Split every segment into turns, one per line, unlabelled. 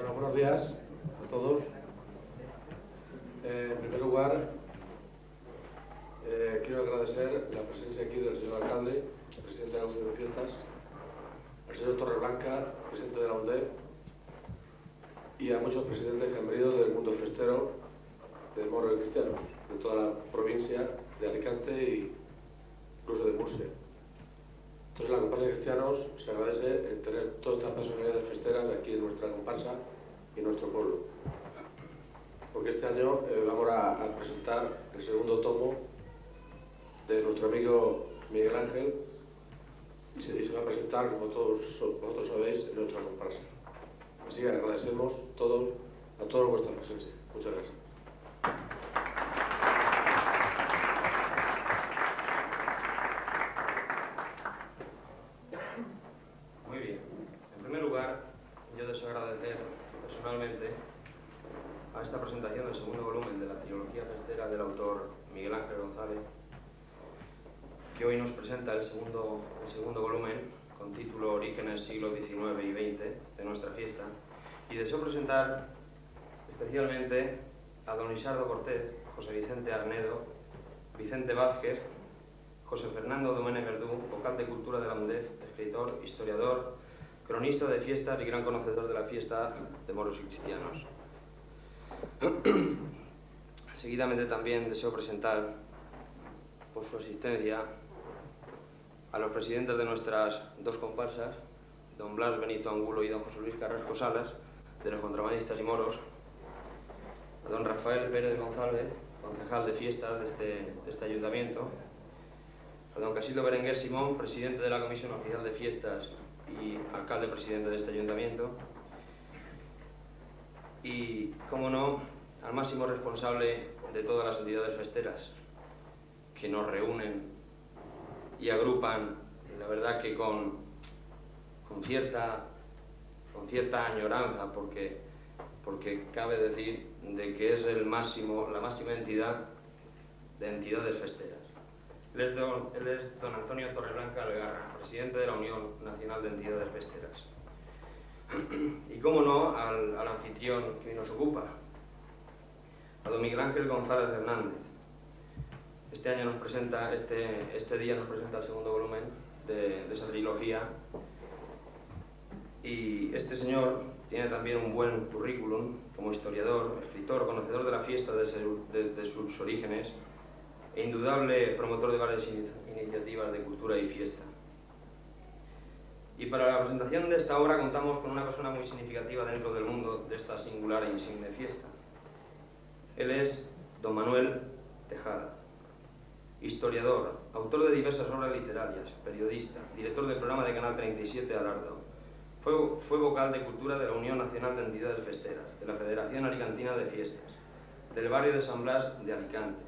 Buenos días a todos. En primer lugar, quiero agradecer la presencia aquí del señor alcalde, presidente de la Unión de Fiestas, al señor Torreblanca, presidente de la UNDEF, y a muchos presidentes que han venido del mundo festero, de moros y cristianos, de toda la provincia de Alicante y incluso de Murcia. Entonces, la comparsa de cristianos se agradece el tener todas estas personalidades festeras de aquí de nuestra comparsa y nuestro pueblo. Porque este año vamos a presentar el segundo tomo de nuestro amigo Miguel Ángel y se va a presentar, como todos vosotros sabéis, en nuestra comparsa. Así que agradecemos a todos vuestra presencia. Muchas gracias.
Muy bien. En primer lugar, yo deseo agradecer personalmente a esta presentación del segundo volumen de la trilogía festera del autor Miguel Ángel González, que hoy nos presenta el segundo volumen con título Orígenes siglo XIX y XX de nuestra fiesta, y deseo presentar especialmente a don Lisardo Cortés, José Vicente Arnedo, Vicente Vázquez, José Fernando Domene Verdú, vocal de Cultura de la UNDEF, escritor, historiador, cronista de fiestas y gran conocedor de la fiesta de moros y cristianos. Seguidamente también deseo presentar, por su asistencia, a los presidentes de nuestras dos comparsas, don Blas Benito Angulo y don José Luis Carrasco Salas, de los contrabandistas y moros, a don Rafael Pérez González, concejal de fiestas de este ayuntamiento, a don Casildo Berenguer Simón, presidente de la Comisión Oficial de Fiestas y alcalde presidente de este ayuntamiento, y, como no, al máximo responsable de todas las entidades festeras que nos reúnen y agrupan, la verdad que con cierta añoranza, porque cabe decir de que es la máxima entidad de entidades festeras. Él es don Antonio Torreblanca Algarra, presidente de la Unión Nacional de Entidades Festeras. Y, cómo no, al anfitrión que hoy nos ocupa, a don Miguel Ángel González Hernández. Este día nos presenta el segundo volumen de esa trilogía, y este señor tiene también un buen currículum como historiador, escritor, conocedor de la fiesta desde sus orígenes e indudable promotor de varias iniciativas de cultura y fiesta. Y para la presentación de esta obra contamos con una persona muy significativa dentro del mundo de esta singular e insigne fiesta. Él es don Manuel Tejada, historiador, autor de diversas obras literarias, periodista, director del programa de Canal 37 Alardo. Fue vocal de Cultura de la Unión Nacional de Entidades Festeras, de la Federación Alicantina de Fiestas, del barrio de San Blas de Alicante.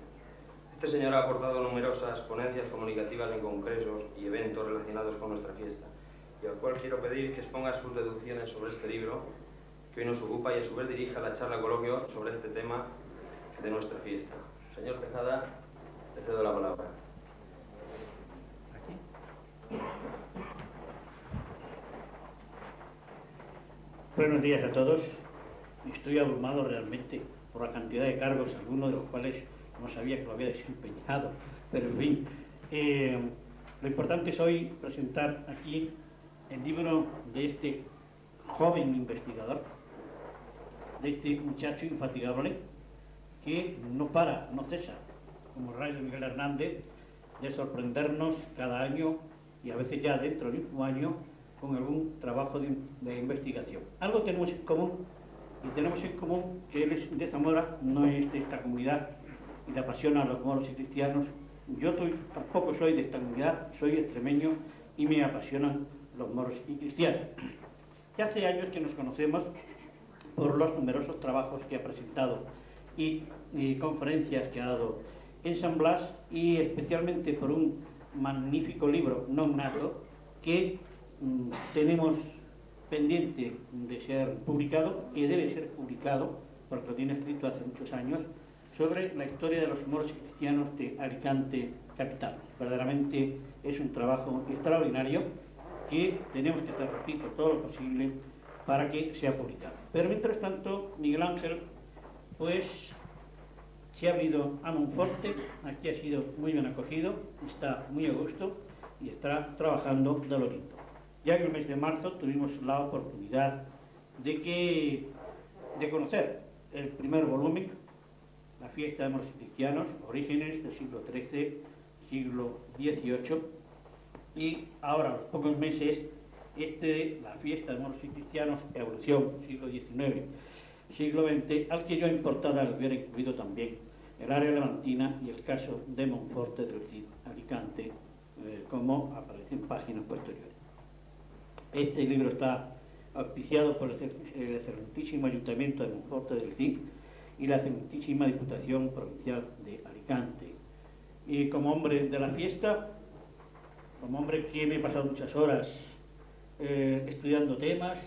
Este señor ha aportado numerosas ponencias comunicativas en congresos y eventos relacionados con nuestra fiesta, y al cual quiero pedir que exponga sus deducciones sobre este libro que hoy nos ocupa y a su vez dirija la charla coloquio sobre este tema de nuestra fiesta. Señor Tejada, le cedo la palabra.
Buenos días a todos. Estoy abrumado realmente por la cantidad de cargos, algunos de los cuales no sabía que lo había desempeñado, pero en fin. Lo importante es hoy presentar aquí el libro de este joven investigador, de este muchacho infatigable que no para, no cesa, como Rayo Miguel Hernández, de sorprendernos cada año y a veces ya dentro del mismo año con algún trabajo de investigación. Algo tenemos en común, y tenemos en común que él es de Zamora, no es de esta comunidad y le apasionan los moros y cristianos. Yo tampoco soy de esta comunidad, soy extremeño y me apasionan los moros y cristianos. Ya hace años que nos conocemos por los numerosos trabajos que ha presentado y conferencias que ha dado en San Blas, y especialmente por un magnífico libro non nato que tenemos pendiente de ser publicado, que debe ser publicado porque lo tiene escrito hace muchos años, sobre la historia de los moros y cristianos de Alicante capital. Verdaderamente es un trabajo extraordinario que tenemos que hacer, repito, todo lo posible para que sea publicado. Pero mientras tanto, Miguel Ángel, pues se ha venido a Monforte, aquí ha sido muy bien acogido, está muy a gusto y está trabajando de lo lindo. Ya en el mes de marzo tuvimos la oportunidad de conocer el primer volumen, La fiesta de moros y cristianos, orígenes del siglo XIII, siglo XVIII, y ahora a los pocos meses La fiesta de moros y cristianos, evolución, siglo XIX, siglo XX, al que yo en portada le hubiera incluido también el área levantina y el caso de Monforte del Cid, Alicante, como aparece en páginas posteriores. Este libro está auspiciado por el excelentísimo Ayuntamiento de Monforte del Cid y la excelentísima Diputación Provincial de Alicante. Y como hombre de la fiesta, como hombre que me he pasado muchas horas estudiando temas,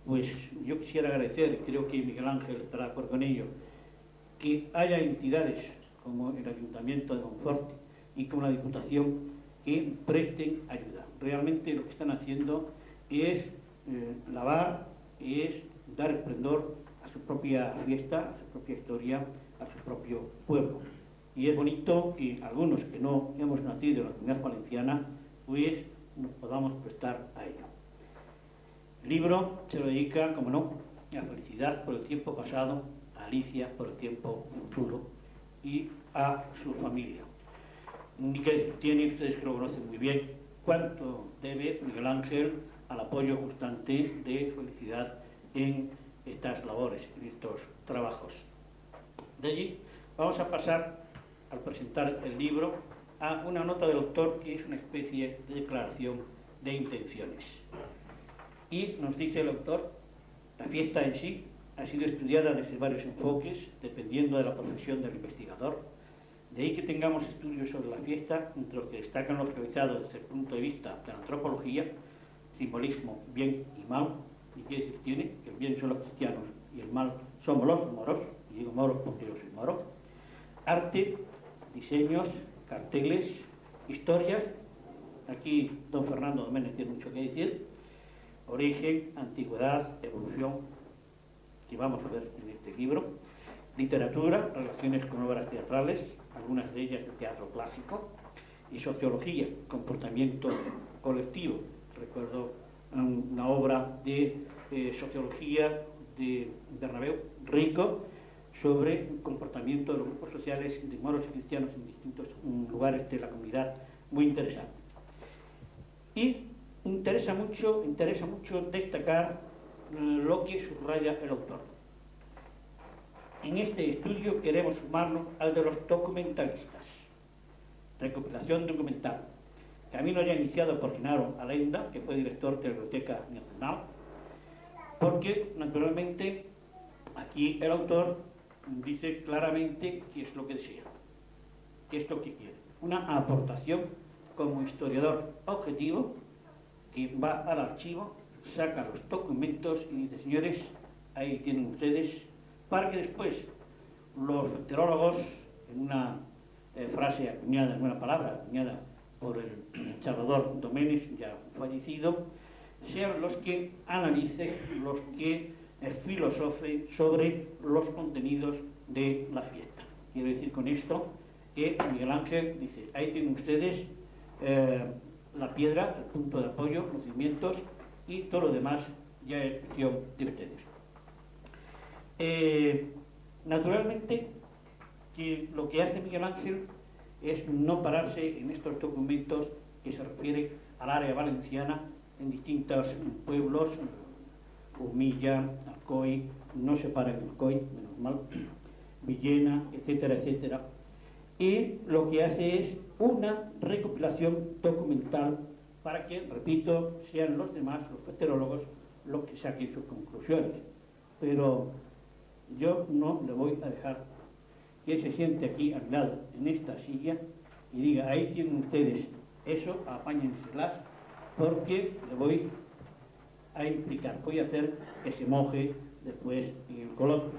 pues yo quisiera agradecer, creo que Miguel Ángel estará de acuerdo con ello, que haya entidades como el Ayuntamiento de Monforte y como la Diputación que presten ayuda. Realmente lo que están haciendo es lavar, es dar esplendor a su propia fiesta, a su propia historia, a su propio pueblo. Y es bonito que algunos que no hemos nacido en la Comunidad Valenciana, pues nos podamos prestar a ello. El libro se lo dedica, como no, a felicidad por el tiempo pasado, a Alicia por el tiempo futuro y a su familia. Ni que decir tiene, ustedes que lo conocen muy bien, cuánto debe Miguel Ángel al apoyo constante de Felicidad en estas labores, en estos trabajos. De allí vamos a pasar, al presentar el libro, a una nota del autor que es una especie de declaración de intenciones. Y nos dice el autor: la fiesta en sí ha sido estudiada desde varios enfoques, dependiendo de la profesión del investigador. De ahí que tengamos estudios sobre la fiesta, entre los que destacan los realizados desde el punto de vista de la antropología, simbolismo, bien y mal, y qué decir tiene, que el bien son los cristianos y el mal somos los moros, y digo moros porque yo soy moro, arte, diseños, carteles, historias, aquí don Fernando Doménez tiene mucho que decir, origen, antigüedad, evolución, que vamos a ver en este libro, literatura, relaciones con obras teatrales, algunas de ellas de teatro clásico, y sociología, comportamiento colectivo. Recuerdo una obra de sociología de Bernabeu Rico sobre el comportamiento de los grupos sociales de moros y cristianos en distintos lugares de la comunidad, muy interesante. Y interesa mucho destacar lo que subraya el autor. En este estudio queremos sumarnos al de los documentalistas. Recopilación documental. Camino ya iniciado por Genaro Alenda, que fue director de la Biblioteca Nacional, porque, naturalmente, aquí el autor dice claramente qué es lo que desea, qué es lo que quiere. Una aportación como historiador objetivo que va al archivo, saca los documentos y dice: señores, ahí tienen ustedes, para que después los futurólogos, en una frase acuñada, en una palabra acuñada por el Salvador Doménez, ya fallecido, sean los que analicen, los que filosofen sobre los contenidos de la fiesta. Quiero decir con esto que Miguel Ángel dice: ahí tienen ustedes la piedra, el punto de apoyo, los cimientos, y todo lo demás ya es cuestión de ustedes. Naturalmente que lo que hace Miguel Ángel es no pararse en estos documentos que se refieren al área valenciana en distintos pueblos, Humilla, Alcoy, no se para en Alcoy, menos mal, Villena, etcétera, etcétera. Y lo que hace es una recopilación documental para que, repito, sean los demás, los futurólogos, los que saquen sus conclusiones. Pero yo no le voy a dejar que se siente aquí al lado, en esta silla, y diga, ahí tienen ustedes eso, apáñenselas, porque le voy a implicar, voy a hacer que se moje después en el coloquio,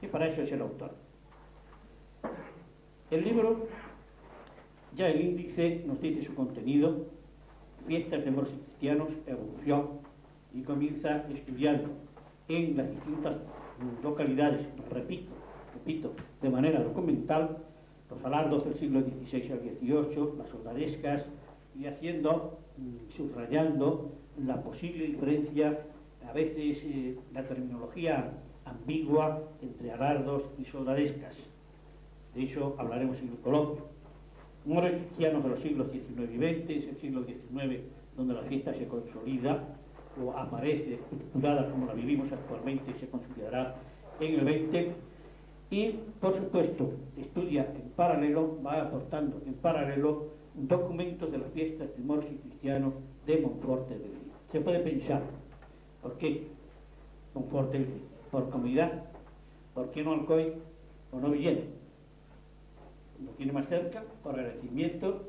y para eso es el autor. El libro, ya el índice nos dice su contenido, fiestas de moros y cristianos, evolución, y comienza estudiando en las distintas localidades, repito, de manera documental, los falardos del siglo XVI al XVIII, las soldadescas, y haciendo, subrayando la posible diferencia, a veces la terminología ambigua entre alardos y soldadescas. De eso hablaremos en el coloquio. Moros cristianos de los siglos XIX y XX, es el siglo XIX donde la fiesta se consolida o aparece estructurada como la vivimos actualmente y se consolidará en el XX. Y, por supuesto, estudia en paralelo, va aportando en paralelo documentos de las fiestas de moros y cristianos de Monforte del Cid. Se puede pensar, ¿por qué Monforte del Cid? ¿Por comodidad? ¿Por qué no Alcoy o no Villena? ¿Lo tiene más cerca? ¿Por agradecimiento?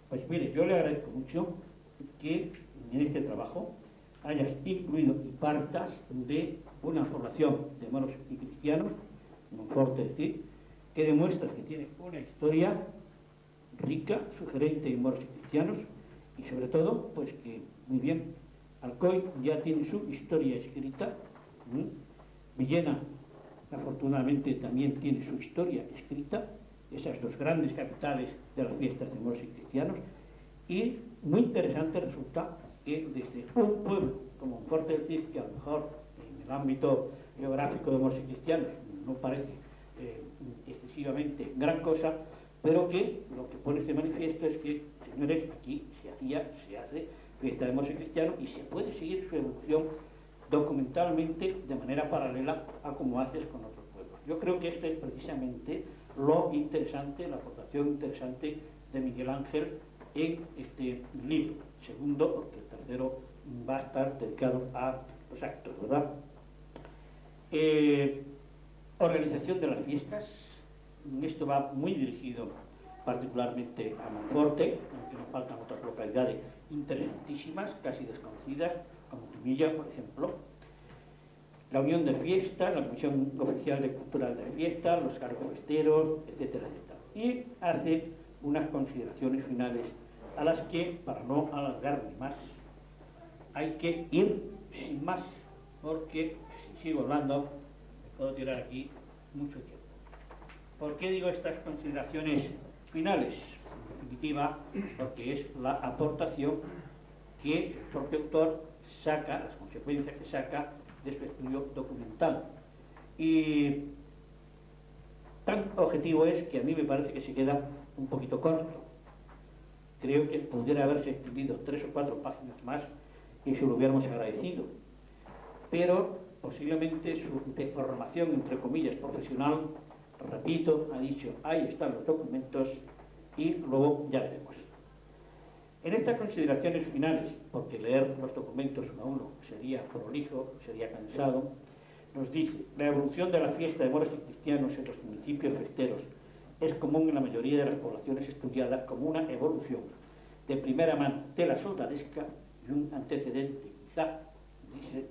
Pues mire, yo le agradezco mucho que en este trabajo hayas incluido y partas de una población de moros y cristianos, Monforte del Cid, que demuestra que tiene una historia rica, sugerente en moros y cristianos, y sobre todo, pues que, muy bien, Alcoy ya tiene su historia escrita, Villena, afortunadamente, también tiene su historia escrita, esas dos grandes capitales de las fiestas de moros y cristianos, y muy interesante resulta que desde un pueblo como Monforte del Cid, que a lo mejor en el ámbito geográfico de moros y cristianos no parece excesivamente gran cosa, pero que lo que pone de manifiesto es que, señores, aquí se hace fiesta de moros y cristianos y se puede seguir su evolución documentalmente de manera paralela a como haces con otros pueblos. Yo creo que esto es precisamente lo interesante, la aportación interesante de Miguel Ángel en este libro. Segundo, porque el tercero va a estar dedicado a los actos, ¿verdad? Organización de las fiestas. Esto va muy dirigido particularmente a Monforte, aunque nos faltan otras localidades interesantísimas, casi desconocidas, como Tumilla, por ejemplo. La Unión de Fiestas, la Comisión Oficial de Cultura de la Fiesta, los cargos festeros, etcétera, etcétera. Y hace unas consideraciones finales a las que, para no alargarme más, hay que ir sin más, porque si sigo hablando, me puedo tirar aquí mucho tiempo. ¿Por qué digo estas consideraciones finales? En definitiva, porque es la aportación que el propio autor saca, las consecuencias que saca de su estudio documental. Y tan objetivo es que a mí me parece que se queda un poquito corto. Creo que pudiera haberse extendido 3 o 4 páginas más y se lo hubiéramos agradecido. Pero posiblemente su deformación, entre comillas, profesional, repito, ha dicho, ahí están los documentos y luego ya veremos. En estas consideraciones finales, porque leer los documentos uno a uno sería prolijo, sería cansado, nos dice, la evolución de la fiesta de moros y cristianos en los municipios festeros es común en la mayoría de las poblaciones estudiadas como una evolución de primera mano de la soldadesca y un antecedente, quizá, dice,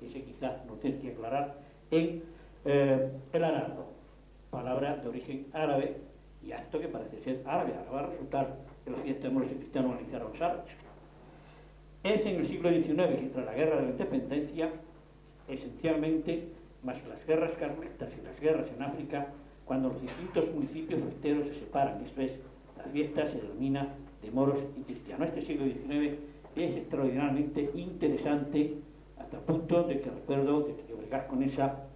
ese quizá no tiene que aclarar, en el arado, palabra de origen árabe y acto que parece ser árabe. Ahora va a resultar que la fiesta de moros y cristianos la iniciaron los árabes. Es en el siglo XIX y tras la guerra de la independencia, esencialmente, más las guerras carlistas y las guerras en África, cuando los distintos municipios festeros se separan, esto es, la fiesta se denomina de moros y cristianos. Este siglo XIX es extraordinariamente interesante hasta el punto de que recuerdo de que Llobregat con esa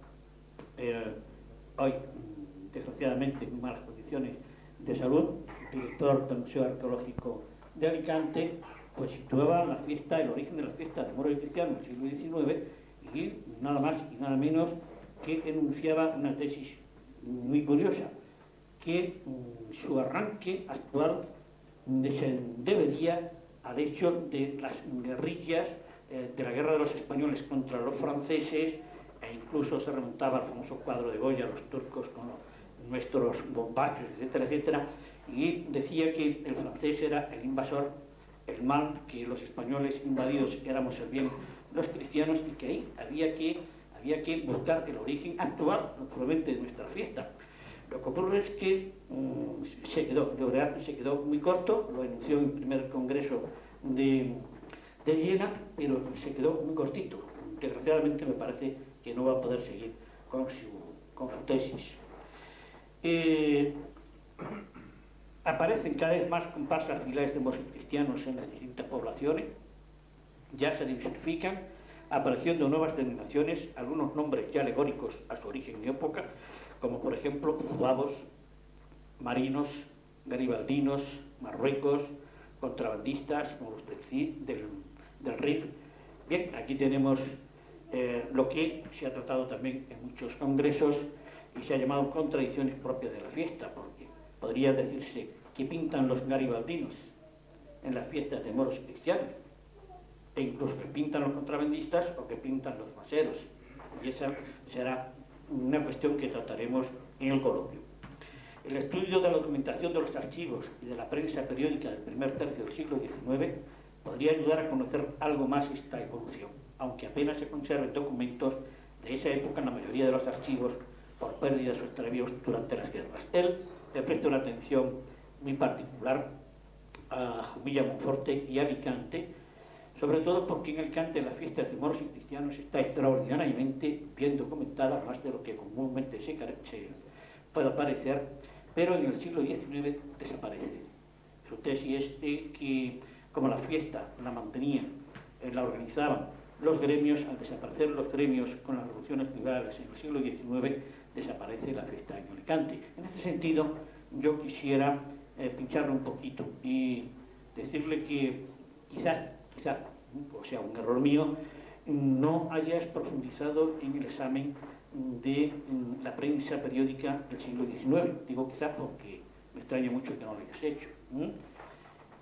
hoy desgraciadamente en muy malas condiciones de salud, director del Museo Arqueológico de Alicante, pues situaba la fiesta, el origen de la fiesta de moros y cristianos del siglo XIX, y nada más y nada menos que enunciaba una tesis muy curiosa, que su arranque actual se debería al hecho de las guerrillas de la guerra de los españoles contra los franceses, e incluso se remontaba al famoso cuadro de Goya, los turcos con nuestros bombachos, etcétera, etcétera, y decía que el francés era el invasor, el mal, que los españoles invadidos éramos el bien, los cristianos, y que ahí había que buscar el origen actual, probablemente, de nuestra fiesta. Lo que ocurre es que se quedó muy corto, lo anunció en el primer congreso de Viena, pero se quedó muy cortito. Desgraciadamente me parece que no va a poder seguir con su tesis. Aparecen cada vez más comparsas filares de moros y cristianos en las distintas poblaciones, ya se diversifican, apareciendo nuevas denominaciones, algunos nombres ya alegóricos a su origen y época, como por ejemplo zuavos, marinos, garibaldinos, marruecos, contrabandistas, moros del Rif. Bien, aquí tenemos lo que se ha tratado también en muchos congresos y se ha llamado contradicciones propias de la fiesta, porque podría decirse que pintan los garibaldinos en las fiestas de moros y cristianos, e incluso que pintan los contrabandistas o que pintan los maseros, y esa será una cuestión que trataremos en el coloquio. El estudio de la documentación de los archivos y de la prensa periódica del primer tercio del siglo XIX podría ayudar a conocer algo más esta evolución, aunque apenas se conserven documentos de esa época en la mayoría de los archivos por pérdidas o extravíos durante las guerras. Él le presta una atención muy particular a Jumilla, Monforte y Alicante, sobre todo porque en Alicante las fiestas de moros y cristianos está extraordinariamente bien documentada, más de lo que comúnmente se puede parecer, pero en el siglo XIX desaparece. Su tesis es de que, como la fiesta la mantenían, la organizaban los gremios, al desaparecer los gremios con las revoluciones liberales en el siglo XIX, desaparece la fiesta en Alicante. En este sentido, yo quisiera pincharle un poquito y decirle que quizás, o sea, un error mío, no hayas profundizado en el examen de la prensa periódica del siglo XIX. Digo quizás porque me extraña mucho que no lo hayas hecho.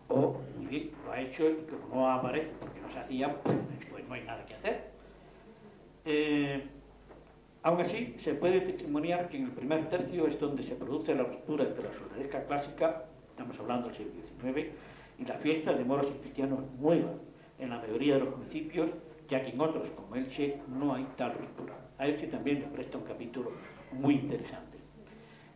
O bien, lo ha hecho y como no aparece porque no se hacía, pues no hay nada que hacer. Aún así, se puede testimoniar que en el primer tercio es donde se produce la ruptura entre la soldadesca clásica, estamos hablando del siglo XIX, y la fiesta de moros y cristianos nueva en la mayoría de los municipios, ya que en otros, como Elche, no hay tal ruptura. A Elche también le presta un capítulo muy interesante.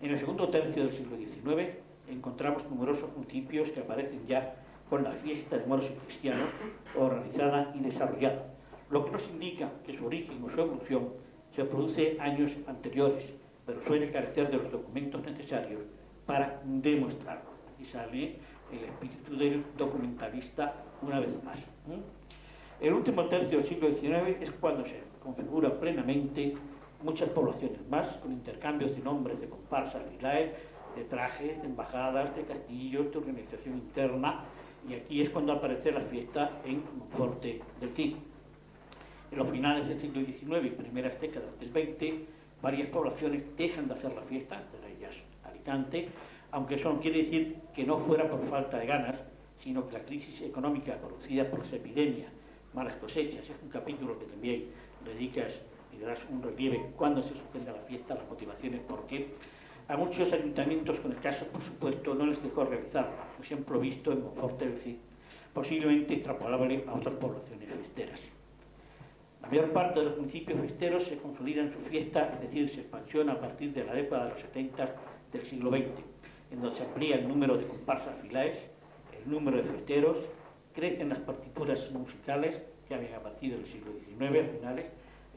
En el segundo tercio del siglo XIX encontramos numerosos municipios que aparecen ya con la fiesta de moros y cristianos organizada y desarrollada, lo que nos indica que su origen o su evolución se produce años anteriores, pero suele carecer de los documentos necesarios para demostrarlo. Aquí sale el espíritu del documentalista una vez más. El último tercio del siglo XIX es cuando se configura plenamente muchas poblaciones más, con intercambios de nombres de comparsas, vilaes, de trajes, de embajadas, de castillos, de organización interna, y aquí es cuando aparece la fiesta en Monforte del Cid. En los finales del siglo XIX y primeras décadas del XX, varias poblaciones dejan de hacer la fiesta, entre ellas Alicante, aunque eso no quiere decir que no fuera por falta de ganas, sino que la crisis económica producida por las epidemias, malas cosechas, es un capítulo que también dedicas y darás un relieve cuando se suspende la fiesta, las motivaciones, porque a muchos ayuntamientos con escasos presupuesto no les dejó realizarla, por ejemplo visto en Monforte del Cid, posiblemente extrapolable a otras poblaciones festeras. La mayor parte de los municipios festeros se consolidan su fiesta, es decir, se expansiona a partir de la década de los 70 del siglo XX, en donde se amplía el número de comparsas filaes, el número de festeros, crecen las partituras musicales, que habían aparecido en el siglo XIX a finales,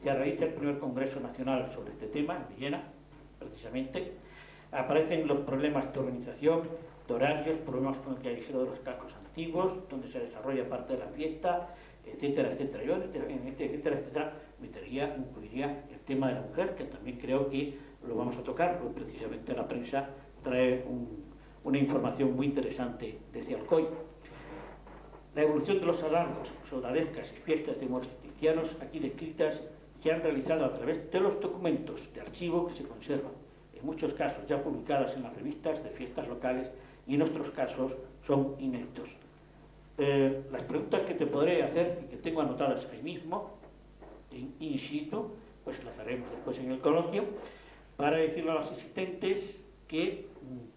se realiza el primer Congreso Nacional sobre este tema, en Viena, precisamente, aparecen los problemas de organización, de horarios, problemas con el callejero de los cascos antiguos, donde se desarrolla parte de la fiesta, etcétera, etcétera. Yo en este etcétera, etcétera, incluiría el tema de la mujer, que también creo que lo vamos a tocar, porque precisamente la prensa trae una información muy interesante desde Alcoy. La evolución de los alargos, soldadescas y fiestas de muertos cristianos aquí descritas se han realizado a través de los documentos de archivo que se conservan, en muchos casos ya publicadas en las revistas de fiestas locales y en otros casos son inéditos. Las preguntas que te podré hacer y que tengo anotadas ahí mismo, in situ, pues las haremos después en el coloquio, para decirle a los asistentes que,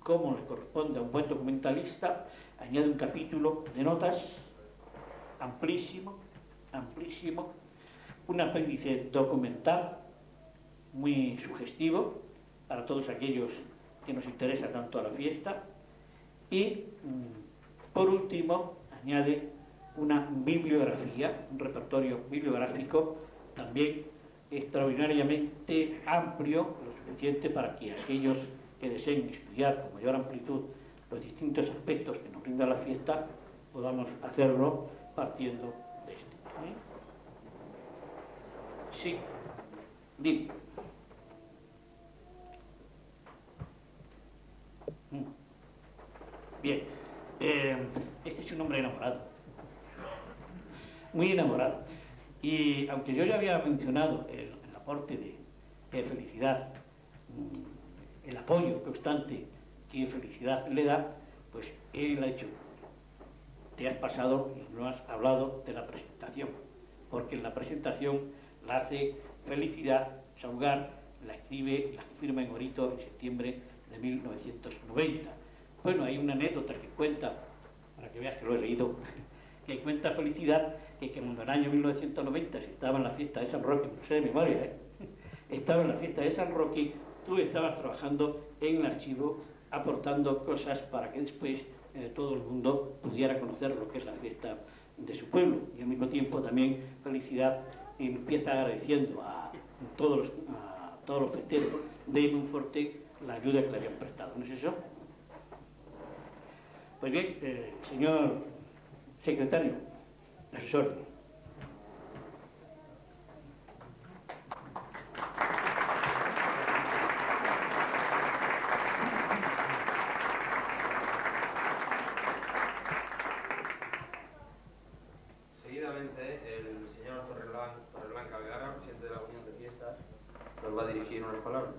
como le corresponde a un buen documentalista, añade un capítulo de notas amplísimo, un apéndice documental muy sugestivo para todos aquellos que nos interesa tanto a la fiesta y, por último, añade una bibliografía, un repertorio bibliográfico también extraordinariamente amplio, lo suficiente para que aquellos que deseen estudiar con mayor amplitud los distintos aspectos que nos brinda la fiesta podamos hacerlo partiendo de este. Sí, dime. Bien, este es un hombre enamorado, muy enamorado, y aunque yo ya había mencionado el aporte de felicidad, el apoyo constante que felicidad le da, pues él ha hecho, te has pasado y no has hablado de la presentación, porque en la presentación la hace Felicidad Saugar, la escribe, la firma en Orito en septiembre de 1990. Bueno, hay una anécdota que cuenta, para que veas que lo he leído, que cuenta Felicidad que en el año 1990 se estaba en la fiesta de San Roque, no sé de memoria, estaba en la fiesta de San Roque, tú estabas trabajando en el archivo, aportando cosas para que después todo el mundo pudiera conocer lo que es la fiesta de su pueblo. Y al mismo tiempo también Felicidad empieza agradeciendo a todos los festeros de Monforte la ayuda que le habían prestado. ¿No es eso? Pues bien, señor secretario, asesor.
Seguidamente, el señor Torreblanca Algara, presidente de la Unión de Fiestas, nos va a dirigir unas palabras.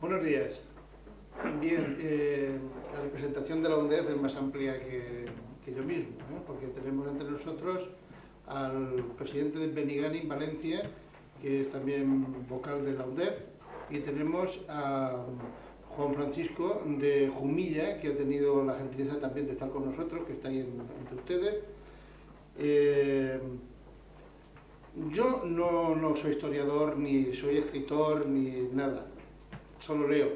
Buenos días. Bien, la representación de la UNDEF es más amplia que yo mismo, porque tenemos entre nosotros al presidente de Benigani, Valencia, que es también vocal de la UNDEF, y tenemos a Juan Francisco de Jumilla, que ha tenido la gentileza también de estar con nosotros, que está ahí entre ustedes. Yo no soy historiador, ni soy escritor, ni nada. Solo leo,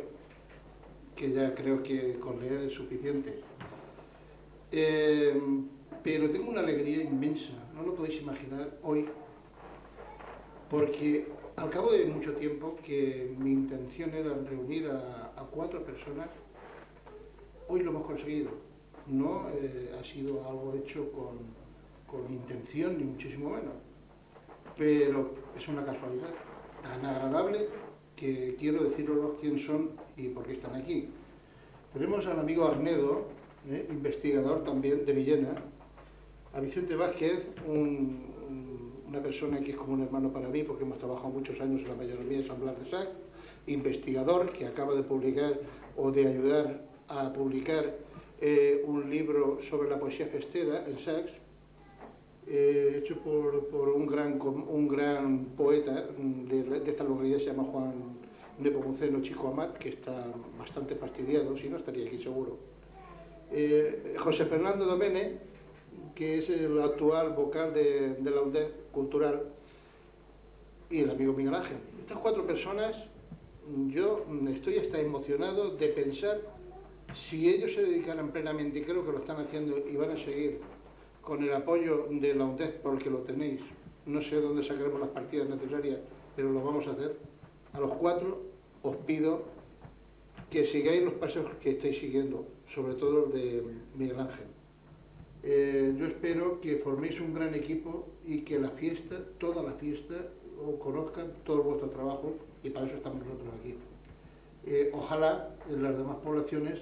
que ya creo que con leer es suficiente. Pero tengo una alegría inmensa, no lo podéis imaginar hoy, porque al cabo de mucho tiempo que mi intención era reunir a 4 personas, hoy lo hemos conseguido. No ha sido algo hecho con intención, ni muchísimo menos, pero es una casualidad tan agradable que quiero deciros quién son y por qué están aquí. Tenemos al amigo Arnedo, investigador también de Villena, a Vicente Vázquez, una persona que es como un hermano para mí porque hemos trabajado muchos años en la mayoría de San Blas de Sac, investigador que acaba de publicar o de ayudar a publicar un libro sobre la poesía festera en Sax, hecho por un gran poeta de esta localidad, se llama Juan Nepomuceno Chico Amat, que está bastante fastidiado, si no estaría aquí seguro. José Fernando Domene, que es el actual vocal de la UNDEF Cultural, y el amigo Miguel Ángel. Estas 4 personas, yo estoy hasta emocionado de pensar si ellos se dedicaran plenamente, y creo que lo están haciendo y van a seguir con el apoyo de la UNDEF, porque lo tenéis. No sé dónde sacaremos las partidas necesarias, pero lo vamos a hacer. A los 4 os pido que sigáis los pasos que estáis siguiendo, sobre todo el de Miguel Ángel. Yo espero que forméis un gran equipo y que la fiesta, toda la fiesta, o conozcan todo vuestro trabajo, y para eso estamos nosotros aquí. Ojalá las demás poblaciones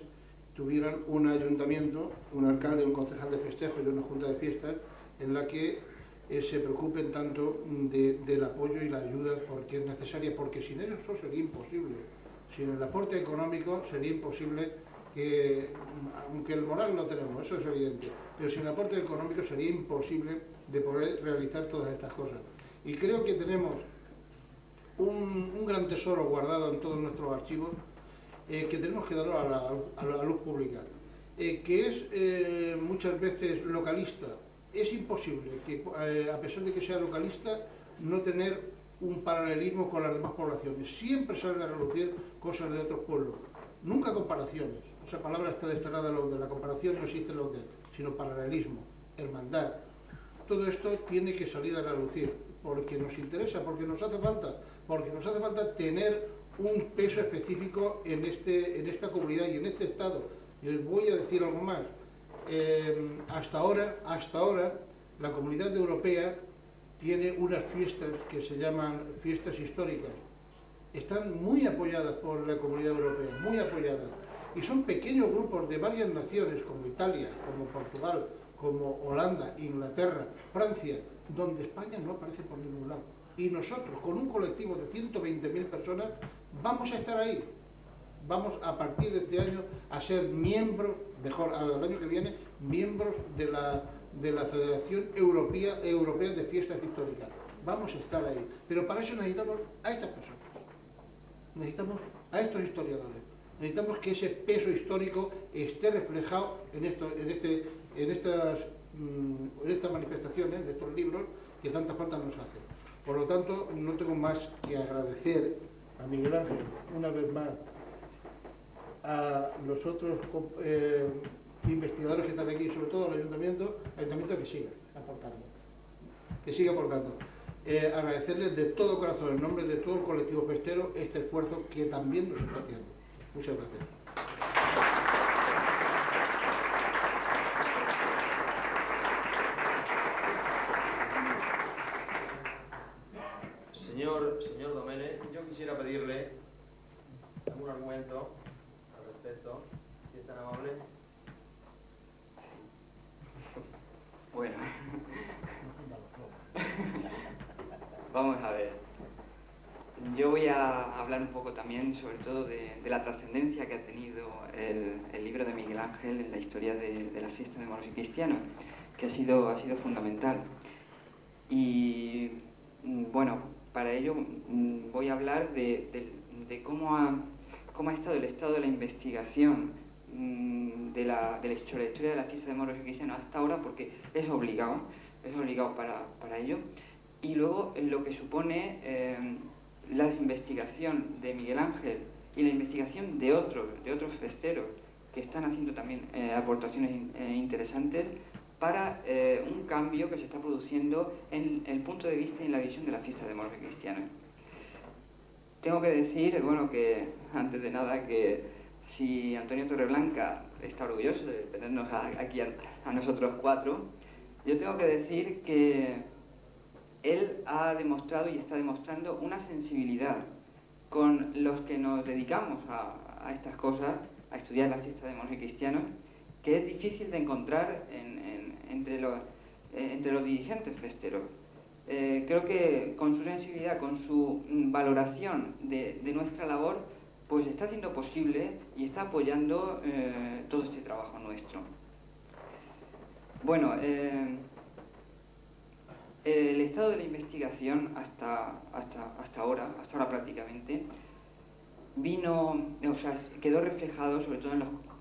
tuvieran un ayuntamiento, un alcalde, un concejal de festejo y una junta de fiestas en la que se preocupen tanto del apoyo y la ayuda porque es necesaria, porque sin ellos eso sería imposible. Sin el aporte económico sería imposible que, aunque el moral lo tenemos, eso es evidente, pero sin el aporte económico sería imposible de poder realizar todas estas cosas. Y creo que tenemos un gran tesoro guardado en todos nuestros archivos que tenemos que darlo a la luz pública, que es muchas veces localista. Es imposible que, a pesar de que sea localista, no tener un paralelismo con las demás poblaciones. Siempre salen a relucir cosas de otros pueblos, nunca comparaciones. Esa palabra está desterrada de la comparación, no existe lo de, sino paralelismo, hermandad. Todo esto tiene que salir a relucir, porque nos interesa, porque nos hace falta tener un peso específico en esta comunidad y en este estado. Y les voy a decir algo más. Hasta ahora, la Comunidad Europea tiene unas fiestas que se llaman fiestas históricas. Están muy apoyadas por la Comunidad Europea, muy apoyadas. Y son pequeños grupos de varias naciones, como Italia, como Portugal, como Holanda, Inglaterra, Francia, donde España no aparece por ningún lado. Y nosotros, con un colectivo de 120.000 personas, vamos a estar ahí. Vamos a partir de este año a ser miembros, mejor, al año que viene, miembros de la Federación Europea de Fiestas Históricas. Vamos a estar ahí. Pero para eso necesitamos a estas personas. Necesitamos a estos historiadores. Necesitamos que ese peso histórico esté reflejado en estas manifestaciones, en estos libros que tanta falta nos hacen. Por lo tanto, no tengo más que agradecer a Miguel Ángel una vez más, a los otros investigadores que están aquí, sobre todo al ayuntamiento que siga aportando. Agradecerles de todo corazón, en nombre de todo el colectivo festero, este esfuerzo que también nos está haciendo. Muchas gracias.
Señor Domene, yo quisiera pedirle algún argumento al respecto, si es tan amable.
Bueno, vamos a ver. Yo voy a hablar un poco también, sobre todo, de la trascendencia que ha tenido el libro de Miguel Ángel en la historia de las fiestas de moros y cristianos, que ha sido fundamental. Y bueno, para ello voy a hablar de cómo ha estado el estado de la investigación de la historia de la fiesta de moros y cristianos hasta ahora, porque es obligado para ello. Y luego lo que supone la investigación de Miguel Ángel y la investigación de otros festeros que están haciendo también aportaciones interesantes para un cambio que se está produciendo en el punto de vista y en la visión de la fiesta de moros y cristianos. Tengo que decir, bueno, que antes de nada, que si Antonio Torreblanca está orgulloso de tenernos aquí a nosotros cuatro, yo tengo que decir que él ha demostrado y está demostrando una sensibilidad con los que nos dedicamos a estas cosas, a estudiar la fiesta de moros y cristianos, que es difícil de encontrar entre los dirigentes festeros. Creo que con su sensibilidad, con su valoración de nuestra labor, pues está haciendo posible y está apoyando todo este trabajo nuestro. Bueno, el estado de la investigación hasta ahora prácticamente, quedó reflejado sobre todo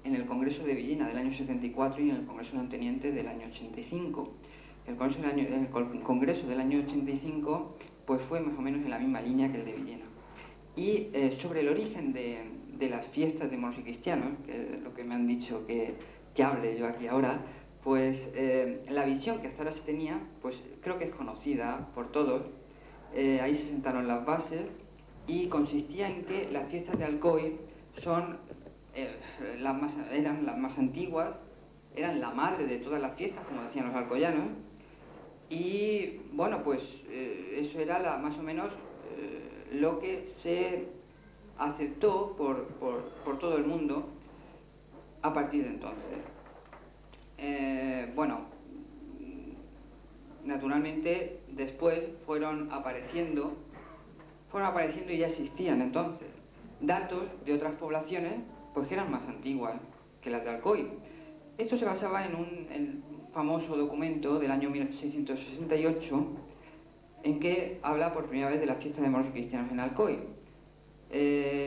en el Congreso de Villena del año 74 y en el Congreso de Onteniente del año 85. El Congreso del año 85 pues fue más o menos en la misma línea que el de Villena. Y sobre el origen de las fiestas de moros y cristianos, que es lo que me han dicho que hable yo aquí ahora, pues la visión que hasta ahora se tenía, pues creo que es conocida por todos. Ahí se sentaron las bases y consistía en que las fiestas de Alcoy eran las más antiguas, eran la madre de todas las fiestas, como decían los alcoyanos, Y bueno, pues eso era más o menos lo que se aceptó por todo el mundo a partir de entonces. Bueno, naturalmente después fueron apareciendo y ya existían entonces datos de otras poblaciones pues que eran más antiguas que las de Alcoy. Esto se basaba en un famoso documento del año 1668 en que habla por primera vez de la fiesta de moros y cristianos en Alcoy.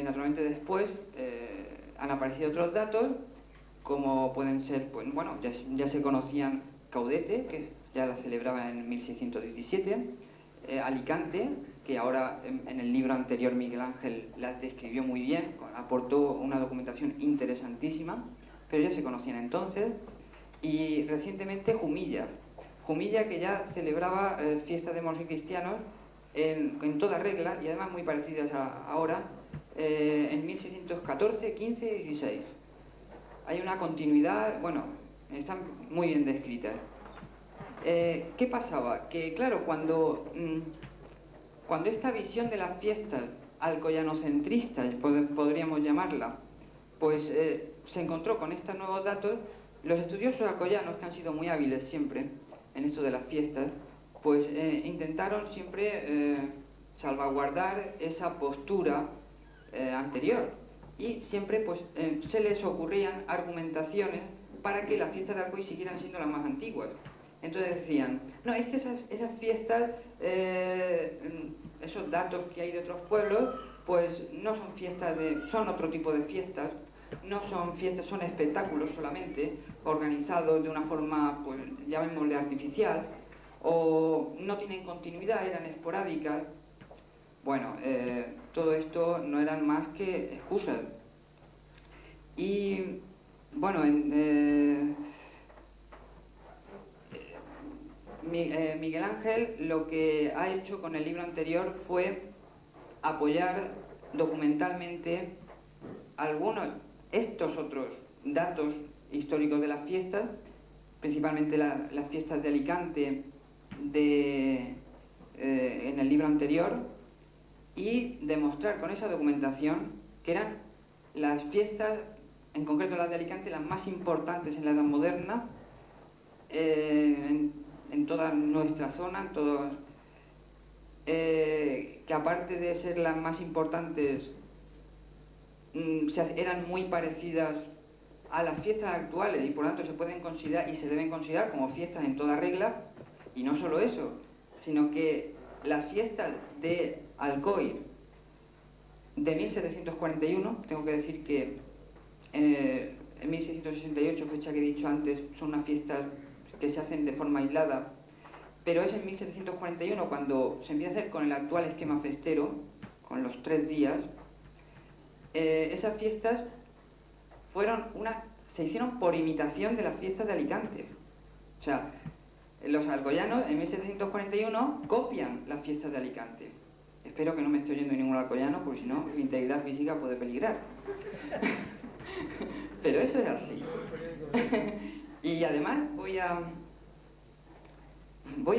Naturalmente después han aparecido otros datos, como pueden ser, pues, bueno, ya se conocían Caudete, que ya la celebraba en 1617, Alicante, que ahora en el libro anterior Miguel Ángel las describió muy bien, aportó una documentación interesantísima, pero ya se conocían entonces, y recientemente Jumilla, que ya celebraba fiestas de moros y cristianos en toda regla, y además muy parecidas a ahora, en 1614, 15 y 16. Hay una continuidad, bueno, están muy bien descritas. ¿Qué pasaba? Que claro, cuando esta visión de las fiestas alcoyanocentristas, podríamos llamarla, pues se encontró con estos nuevos datos, los estudiosos alcoyanos, que han sido muy hábiles siempre en esto de las fiestas, pues intentaron siempre salvaguardar esa postura anterior, y siempre pues se les ocurrían argumentaciones para que las fiestas de Alcoy siguieran siendo las más antiguas. Entonces decían, no, es que esas fiestas, esos datos que hay de otros pueblos, pues no son fiestas son otro tipo de fiestas, no son fiestas, son espectáculos solamente, organizados de una forma, pues llamémosle artificial, o no tienen continuidad, eran esporádicas. Bueno, todo esto no eran más que excusas. Y bueno, Miguel Ángel lo que ha hecho con el libro anterior fue apoyar documentalmente estos otros datos históricos de las fiestas, principalmente las fiestas de Alicante en el libro anterior, y demostrar con esa documentación que eran las fiestas, en concreto las de Alicante, las más importantes en la Edad Moderna, en toda nuestra zona, que aparte de ser las más importantes, eran muy parecidas a las fiestas actuales, y por lo tanto se pueden considerar y se deben considerar como fiestas en toda regla. Y no solo eso, sino que las fiestas de Alcoy de 1741, tengo que decir que en 1668, fecha que he dicho antes, son unas fiestas que se hacen de forma aislada, pero es en 1741 cuando se empieza a hacer con el actual esquema festero, con los 3 días. Esas fiestas se hicieron por imitación de las fiestas de Alicante. O sea, los alcoyanos en 1741 copian las fiestas de Alicante. Espero que no me esté oyendo ningún alcoyano, porque si no, mi integridad física puede peligrar. Pero eso es así. Y además voy a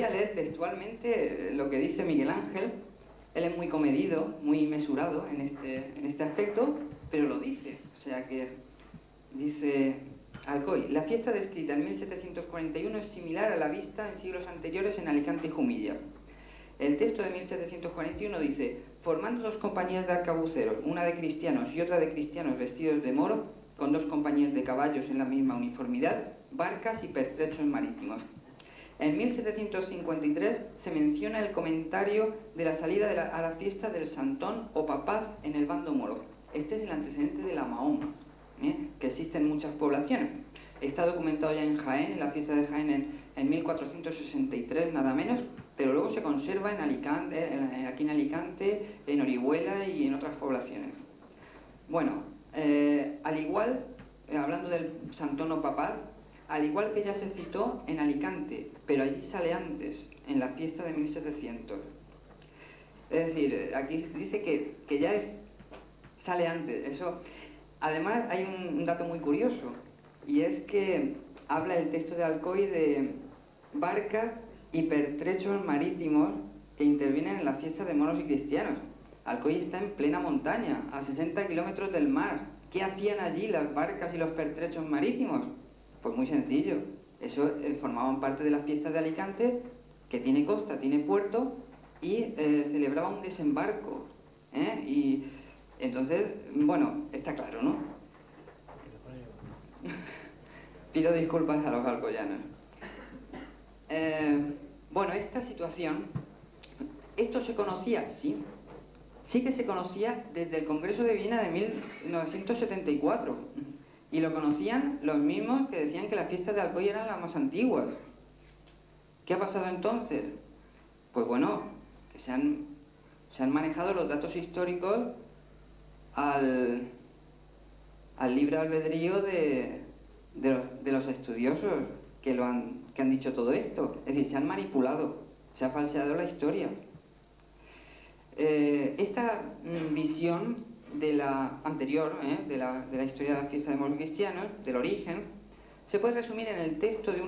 leer textualmente lo que dice Miguel Ángel. Él es muy comedido, muy mesurado en este aspecto, pero lo dice. O sea que dice Alcoy: la fiesta descrita en 1741 es similar a la vista en siglos anteriores en Alicante y Jumilla. El texto de 1741 dice: formando 2 compañías de arcabuceros, una de cristianos y otra de cristianos vestidos de moro, con 2 compañías de caballos en la misma uniformidad, barcas y pertrechos marítimos. En 1753 se menciona el comentario de la salida a la fiesta del Santón o Papaz en el bando moro. Este es el antecedente de la Mahoma, que existe en muchas poblaciones. Está documentado ya en Jaén, en la fiesta de Jaén en 1463 nada menos, pero luego se conserva en Alicante, aquí en Alicante, en Orihuela y en otras poblaciones. Bueno, al igual, hablando del Santón o Papaz, al igual que ya se citó en Alicante, pero allí sale antes, en la fiesta de 1700. Es decir, aquí dice que ya sale antes. Eso. Además, hay un dato muy curioso, y es que habla el texto de Alcoy de barcas y pertrechos marítimos que intervienen en las fiestas de moros y cristianos. Alcoy está en plena montaña, a 60 kilómetros del mar. ¿Qué hacían allí las barcas y los pertrechos marítimos? Pues muy sencillo. Eso formaban parte de las fiestas de Alicante, que tiene costa, tiene puerto, y celebraba un desembarco. Y entonces, bueno, está claro, ¿no? Pido disculpas a los alcoyanos. Bueno, esta situación, esto se conocía, sí. Sí que se conocía desde el Congreso de Viena de 1974. Y lo conocían los mismos que decían que las fiestas de Alcoy eran las más antiguas. ¿Qué ha pasado entonces? Pues bueno, que se han manejado los datos históricos al libre albedrío de los estudiosos que han dicho todo esto. Es decir, se han manipulado, se ha falseado la historia. Esta visión de la anterior, de la historia de la fiesta de moros cristianos, del origen, se puede resumir en el texto de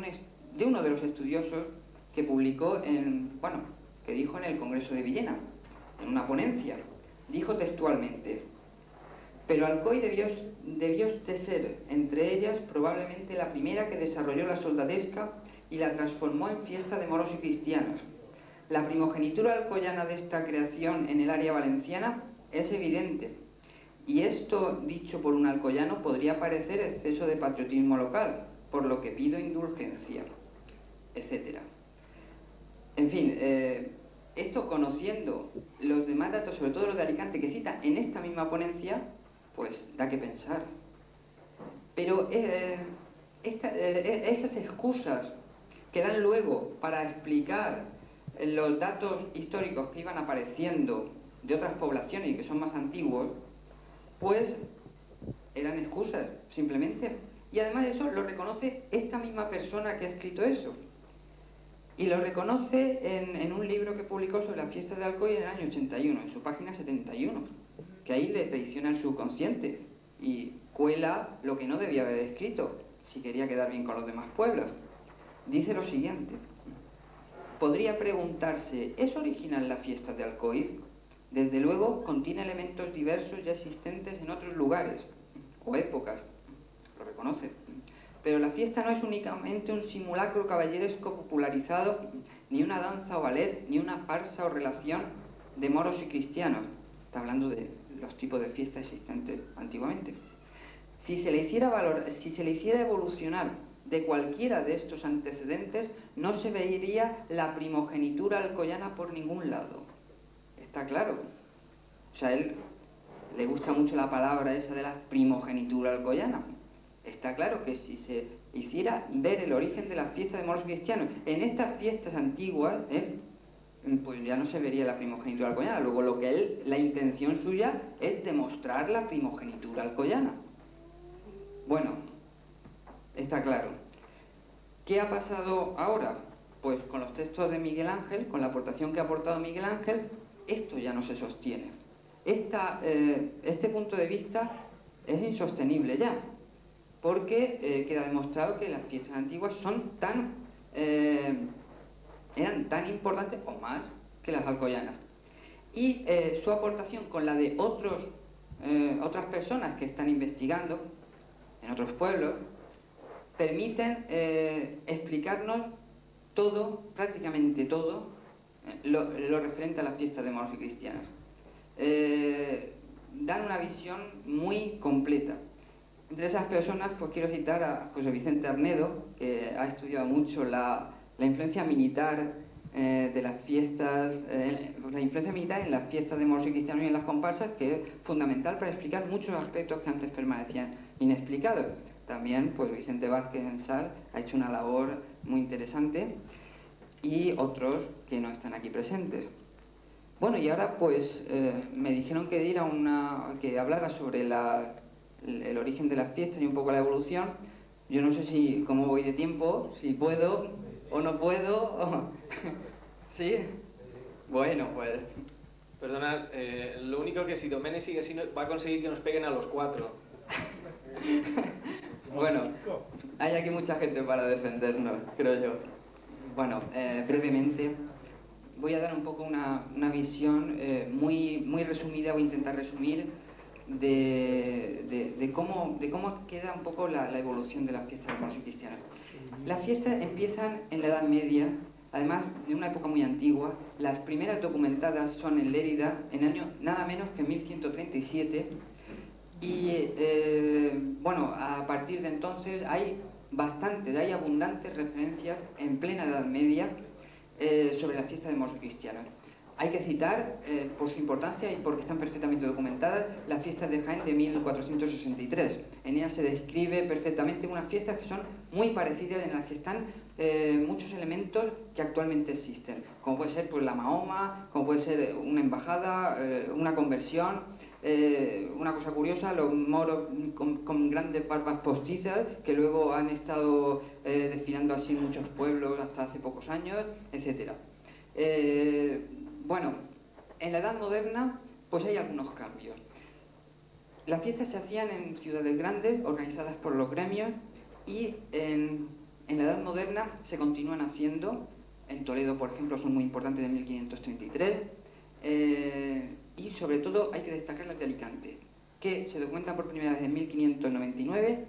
uno de los estudiosos que publicó que dijo en el Congreso de Villena, en una ponencia. Dijo textualmente: pero Alcoy debió de ser, entre ellas, probablemente la primera que desarrolló la soldadesca y la transformó en fiesta de moros y cristianos. La primogenitura alcoyana de esta creación en el área valenciana es evidente, y esto, dicho por un alcoyano, podría parecer exceso de patriotismo local, por lo que pido indulgencia, etc. En fin, esto, conociendo los demás datos, sobre todo los de Alicante, que cita en esta misma ponencia, pues da que pensar. Pero esas excusas que dan luego para explicar los datos históricos que iban apareciendo de otras poblaciones y que son más antiguos, pues eran excusas, simplemente. Y además de eso lo reconoce esta misma persona que ha escrito eso. Y lo reconoce en un libro que publicó sobre las fiestas de Alcoy en el año 81, en su página 71, que ahí le traiciona el subconsciente y cuela lo que no debía haber escrito, si quería quedar bien con los demás pueblos. Dice lo siguiente: podría preguntarse, ¿es original la fiesta de Alcoy? Desde luego contiene elementos diversos ya existentes en otros lugares o épocas, lo reconoce. Pero la fiesta no es únicamente un simulacro caballeresco popularizado, ni una danza o ballet, ni una farsa o relación de moros y cristianos. Está hablando de los tipos de fiestas existentes antiguamente. Si se le hiciera evolucionar de cualquiera de estos antecedentes, no se vería la primogenitura alcoyana por ningún lado. Está claro. O sea, a él le gusta mucho la palabra esa de la primogenitura alcoyana. Está claro que si se hiciera ver el origen de las fiestas de moros cristianos en estas fiestas antiguas, pues ya no se vería la primogenitura alcoyana. Luego la intención suya es demostrar la primogenitura alcoyana. Bueno, está claro. ¿Qué ha pasado ahora? Pues con los textos de Miguel Ángel, con la aportación que ha aportado Miguel Ángel, esto ya no se sostiene. Este punto de vista es insostenible ya, porque queda demostrado que las fiestas antiguas eran tan importantes o más que las alcoyanas. Y su aportación con la de otras personas que están investigando en otros pueblos permiten explicarnos todo, prácticamente todo, lo referente a las fiestas de moros y cristianos. Dan una visión muy completa. Entre esas personas, pues quiero citar a José Vicente Arnedo, que ha estudiado mucho la influencia militar de las fiestas, la influencia militar en las fiestas de moros y cristianos y en las comparsas, que es fundamental para explicar muchos aspectos que antes permanecían inexplicados. También, pues Vicente Vázquez en Sal ha hecho una labor muy interesante, y otros que no están aquí presentes. Bueno, y ahora pues me dijeron que que hablara sobre el origen de las fiestas y un poco la evolución. Yo no sé cómo voy de tiempo, si puedo o no puedo. ¿Sí? Bueno, pues...
Perdonad, lo único que si Domene sigue así va a conseguir que nos peguen a los 4.
Bueno, hay aquí mucha gente para defendernos, creo yo. Bueno, brevemente voy a dar un poco una visión muy resumida, voy a intentar resumir de cómo queda un poco la evolución de las fiestas de moros y cristianos. Las fiestas empiezan en la Edad Media, además de una época muy antigua. Las primeras documentadas son en Lérida, en el año nada menos que 1137, y bueno, a partir de entonces hay abundantes referencias en plena Edad Media sobre las fiestas de moros y cristianos. Hay que citar, por su importancia y porque están perfectamente documentadas, las fiestas de Jaén de 1463. En ellas se describe perfectamente unas fiestas que son muy parecidas, en las que están muchos elementos que actualmente existen, como puede ser pues, la Mahoma, como puede ser una embajada, una conversión. Una cosa curiosa, los moros con grandes barbas postizas, que luego han estado desfilando así en muchos pueblos hasta hace pocos años, etc. Bueno, en la Edad Moderna pues hay algunos cambios. Las fiestas se hacían en ciudades grandes, organizadas por los gremios, y en la Edad Moderna se continúan haciendo. En Toledo, por ejemplo, son muy importantes de 1533, y sobre todo hay que destacar las de Alicante, que se documentan por primera vez en 1599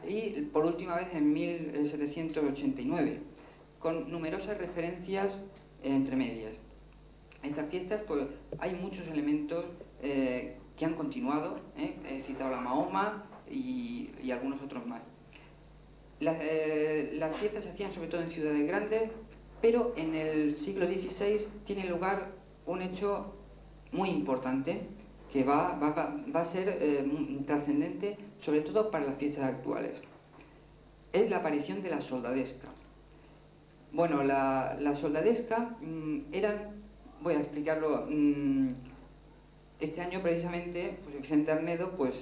y por última vez en 1789, con numerosas referencias entre medias. En estas fiestas pues, hay muchos elementos que han continuado, he citado la Mahoma y algunos otros más. Las fiestas se hacían sobre todo en ciudades grandes, pero en el siglo XVI tiene lugar un hecho muy importante que va a ser trascendente, sobre todo para las fiestas actuales. Es la aparición de la soldadesca. Bueno, la soldadesca voy a explicarlo, este año precisamente pues Vicente Arnedo pues,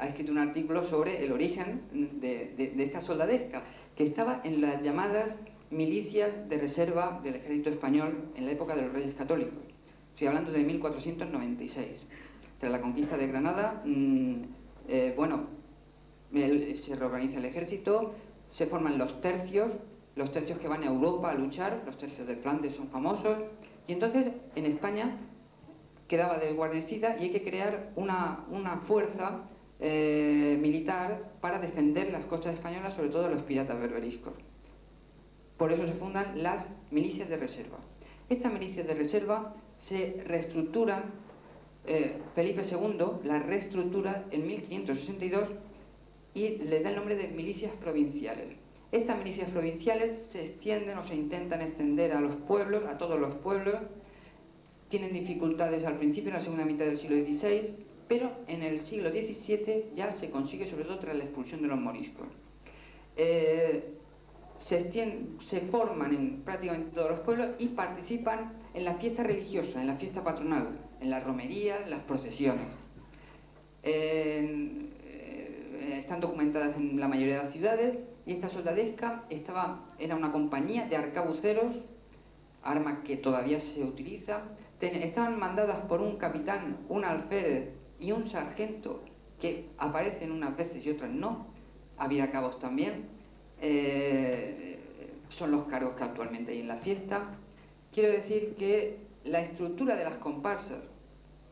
ha escrito un artículo sobre el origen de esta soldadesca, que estaba en las llamadas milicias de reserva del ejército español en la época de los Reyes Católicos. Estoy hablando de 1496. Tras la conquista de Granada, bueno, se reorganiza el ejército, se forman los tercios que van a Europa a luchar, los tercios de Flandes son famosos, y entonces en España quedaba desguarnecida y hay que crear una fuerza militar para defender las costas españolas, sobre todo de los piratas berberiscos. Por eso se fundan las milicias de reserva. Estas milicias de reserva se reestructuran, Felipe II las reestructura en 1562 y le da el nombre de milicias provinciales. Estas milicias provinciales se extienden o se intentan extender a los pueblos, a todos los pueblos. Tienen dificultades al principio, en la segunda mitad del siglo XVI, pero en el siglo XVII ya se consigue, sobre todo tras la expulsión de los moriscos. Se forman en prácticamente todos los pueblos y participan en la fiesta religiosa, en la fiesta patronal, en las romerías, las procesiones. Están documentadas en la mayoría de las ciudades, y esta soldadesca era una compañía de arcabuceros, arma que todavía se utiliza. Estaban mandadas por un capitán, un alférez y un sargento, que aparecen unas veces y otras no. Había cabos también. Son los cargos que actualmente hay en la fiesta. Quiero decir que la estructura de las comparsas,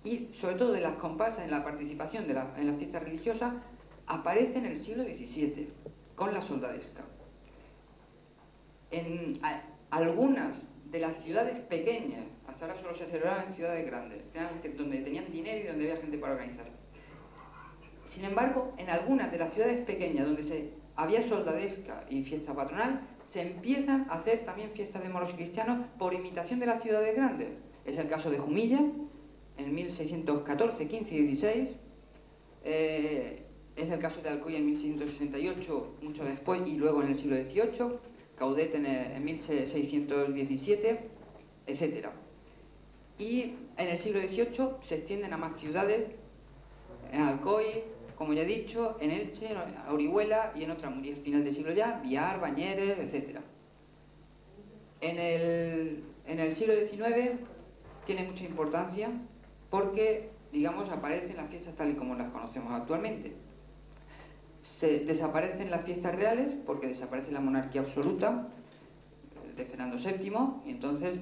y sobre todo de las comparsas en la participación en las fiestas religiosas, aparece en el siglo XVII, con la soldadesca. En algunas de las ciudades pequeñas, hasta ahora solo se celebraban en ciudades grandes, donde tenían dinero y donde había gente para organizar. Sin embargo, en algunas de las ciudades pequeñas donde había soldadesca y fiesta patronal, se empiezan a hacer también fiestas de moros y cristianos por imitación de las ciudades grandes. Es el caso de Jumilla, en 1614, 15 y 16. Es el caso de Alcoy en 1668, mucho después, y luego en el siglo XVIII, Caudet en 1617, etc. Y en el siglo XVIII se extienden a más ciudades, en Alcoy, como ya he dicho, en Elche, en Orihuela y en otras, muy al final del siglo ya, Biar, Bañeres, etc. En el siglo XIX tiene mucha importancia porque, digamos, aparecen las fiestas tal y como las conocemos actualmente. Desaparecen las fiestas reales porque desaparece la monarquía absoluta, de Fernando VII, y entonces